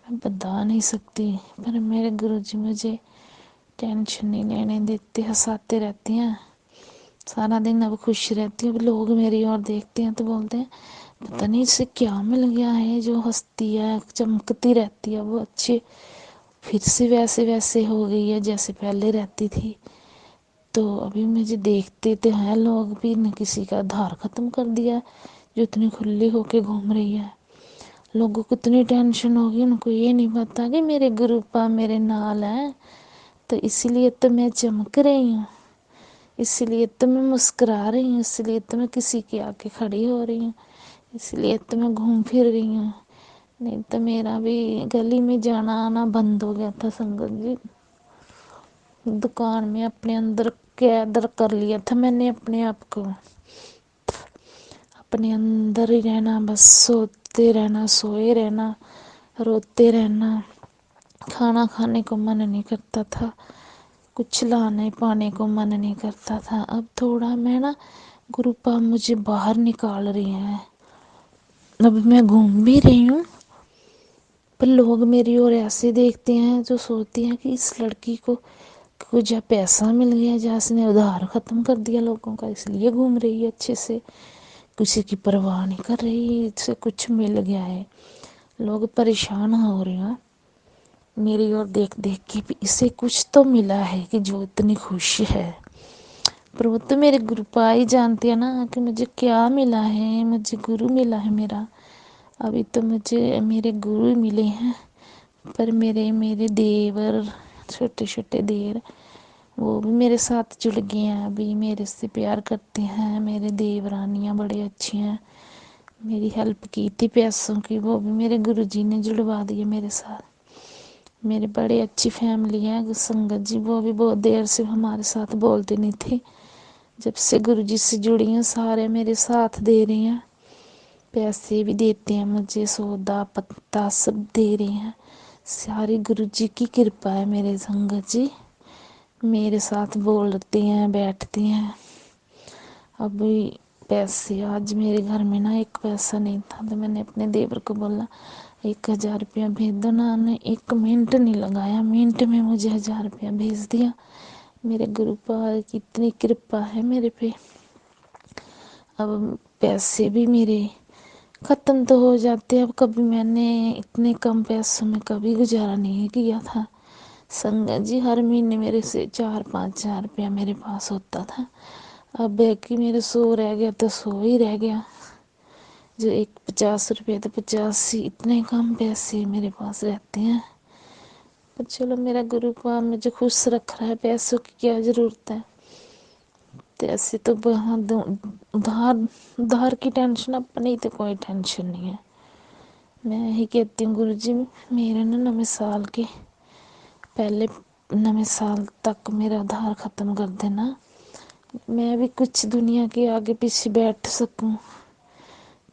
मैं बता नहीं सकती। पर मेरे गुरुजी मुझे टेंशन नहीं लेने देते, हंसाते रहते हैं सारा दिन। अब खुश रहती हूँ। अब लोग मेरी ओर देखते हैं तो बोलते हैं पता नहीं इसे क्या मिल गया है, जो हंसती है चमकती रहती है वो अच्छे फिर से वैसे हो गई है जैसे पहले रहती थी। तो अभी मुझे देखते तो हैं लोग भी, न किसी का आधार ख़त्म कर दिया जो इतनी खुली होके घूम रही है। लोगों को इतनी टेंशन होगी, उनको ये नहीं पता कि मेरे गुरु पा मेरे नाल है। तो इसीलिए तो मैं चमक रही हूँ, इसलिए तो मैं मुस्कुरा रही हूँ, इसलिए तो मैं किसी के आके खड़ी हो रही हूँ, इसलिए तो मैं घूम फिर रही हूँ। नहीं तो मेरा भी गली में जाना आना बंद हो गया था संगत जी। दुकान में अपने अंदर कैद कर लिया था मैंने अपने आप को। अपने अंदर ही रहना, बस सोते रहना, सोए रहना, रोते रहना। खाना खाने को मन नहीं करता था, कुछ लाने पाने को मन नहीं करता था। अब थोड़ा मैं ना गुरु पा मुझे बाहर निकाल रही हैं। अब मैं घूम भी रही हूँ, पर लोग मेरी ओर ऐसे देखते हैं जो सोचते हैं कि इस लड़की को कुछ पैसा मिल गया, जहाँ इसने उधार ख़त्म कर दिया लोगों का, इसलिए घूम रही है अच्छे से, किसी की परवाह नहीं कर रही, इससे कुछ मिल गया है। लोग परेशान हो रहे हैं मेरी ओर देख देख के भी, इसे कुछ तो मिला है कि जो इतनी खुश है। पर वो तो मेरे गुरु पा ही जानते हैं ना कि मुझे क्या मिला है। मुझे गुरु मिला है मेरा। अभी तो मुझे मेरे गुरु मिले हैं, पर मेरे देवर, छोटे छोटे देवर, वो भी मेरे साथ जुड़ गए हैं। अभी मेरे से प्यार करते हैं। मेरे देवरानियाँ बड़े अच्छी हैं, मेरी हेल्प की थी पैसों की, वो भी मेरे गुरुजी ने जुड़वा दिए मेरे साथ। मेरे बड़े अच्छी फैमिली है संगत जी, वो भी बहुत देर से हमारे साथ बोलते नहीं थे। जब से गुरुजी से जुड़ी हैं सारे मेरे साथ दे रहे हैं, पैसे भी देते हैं मुझे, सौदा पत्ता सब दे रहे हैं। सारी गुरुजी की कृपा है मेरे संगत जी, मेरे साथ बोलते हैं, बैठते हैं। अभी पैसे आज मेरे घर में ना एक पैसा नहीं था, तो मैंने अपने देवर को बोला 1000 रुपया भेज दो ना। ने 1 मिनट नहीं लगाया, मिनट में मुझे 1000 रुपया भेज दिया। मेरे गुरु पा की इतनी कृपा है मेरे पे। अब पैसे भी मेरे ख़त्म तो हो जाते। अब कभी मैंने इतने कम पैसों में कभी गुजारा नहीं किया था संगत जी। हर महीने मेरे से 4-5 हज़ार रुपया मेरे पास होता था। अब है कि मेरे 100 रह गया तो 100 ही रह गया, जो 50 रुपये तो 50 ही, इतने कम पैसे मेरे पास रहते हैं। पर चलो मेरा गुरु पा मुझे खुश रख रहा है, पैसों की क्या ज़रूरत है। तो ऐसे तो उधार की टेंशन, अपनी तो कोई टेंशन नहीं है। मैं यही कहती हूँ गुरु जी मेरे ना नवे साल के पहले, नवे साल तक मेरा उधार ख़त्म कर देना, मैं भी कुछ दुनिया के आगे पीछे बैठ सकूं,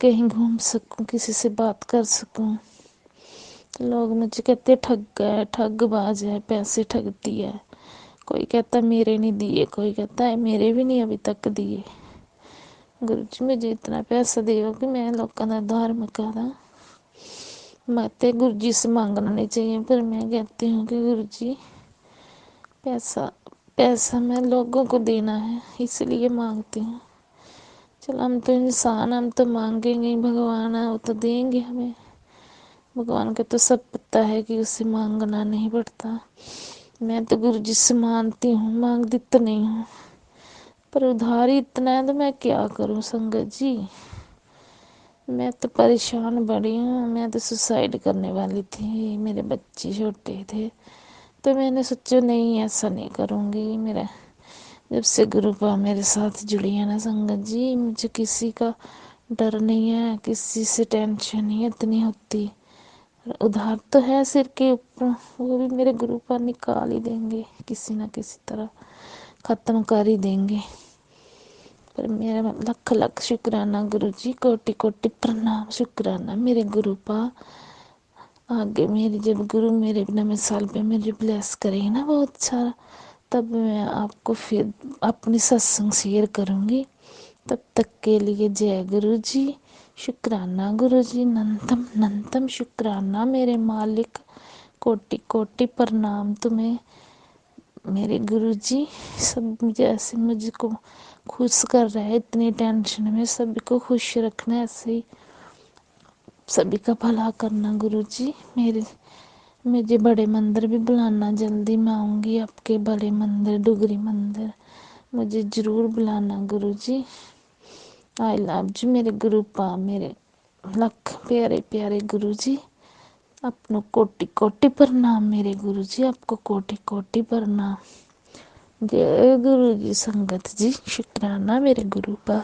कहीं घूम सकूं, किसी से बात कर सकूं। तो लोग मुझे कहते ठगबाज है, पैसे ठगती है। कोई कहता मेरे नहीं दिए, कोई कहता है मेरे भी नहीं अभी तक दिए। गुरु जी मुझे इतना पैसा देओ कि मैं लोगों का उद्धार मका दा। मत गुरु जी से मांगना नहीं चाहिए, पर मैं कहती हूँ कि गुरु जी पैसा पैसा मैं लोगों को देना है, इसलिए मांगती हूँ। चलो हम तो इंसान, हम तो मांगेंगे ही, भगवान है वो तो देंगे हमें। भगवान का तो सब पता है कि उसे मांगना नहीं पड़ता। मैं तो गुरु जी से मानती हूँ, मांगती तो नहीं हूँ, पर उधार ही इतना है तो मैं क्या करूँ संगत जी। मैं तो परेशान बड़ी हूँ। मैं तो सुसाइड करने वाली थी, मेरे बच्चे छोटे थे, तो मैंने सोचा नहीं ऐसा नहीं करूँगी। मेरा जब से गुरुपा मेरे साथ जुड़ी है ना संगत जी, मुझे किसी का डर नहीं है, किसी से टेंशन नहीं इतनी होती। उधार तो है सिर के ऊपर, वो भी मेरे गुरुपा निकाल ही देंगे, किसी ना किसी तरह ख़त्म कर ही देंगे। पर मेरा लख लख शुक्राना गुरु जी, कोटि कोटि प्रणाम शुक्राना मेरे गुरुपा। आगे मेरी जब गुरु मेरे नवे साल पे मुझे ब्लेस करेंगे ना बहुत सारा, तब मैं आपको फिर अपनी सत्संग शेयर करूँगी। तब तक के लिए जय गुरु जी, शुक्राना गुरु जी, नंतम नंतम शुक्राना मेरे मालिक, कोटि कोटि प्रणाम तुम्हें मेरे गुरु जी। सब जैसे मुझको खुश कर रहा है, इतनी टेंशन में सभी को खुश रखना, ऐसे ही सभी का भला करना गुरु जी। मुझे बड़े मंदिर भी बुलाना, जल्दी मैं आऊँगी आपके बड़े मंदिर, डुगरी मंदिर, मुझे ज़रूर बुलाना गुरु जी। आई लव जी मेरे गुरुपा, मेरे लख प्यारे प्यारे गुरु जी। अपनों कोटि कोटि प्रणाम मेरे गुरु जी, आपको कोटि कोटि प्रणाम। जय गुरु जी संगत जी, शुक्राना मेरे गुरुपा।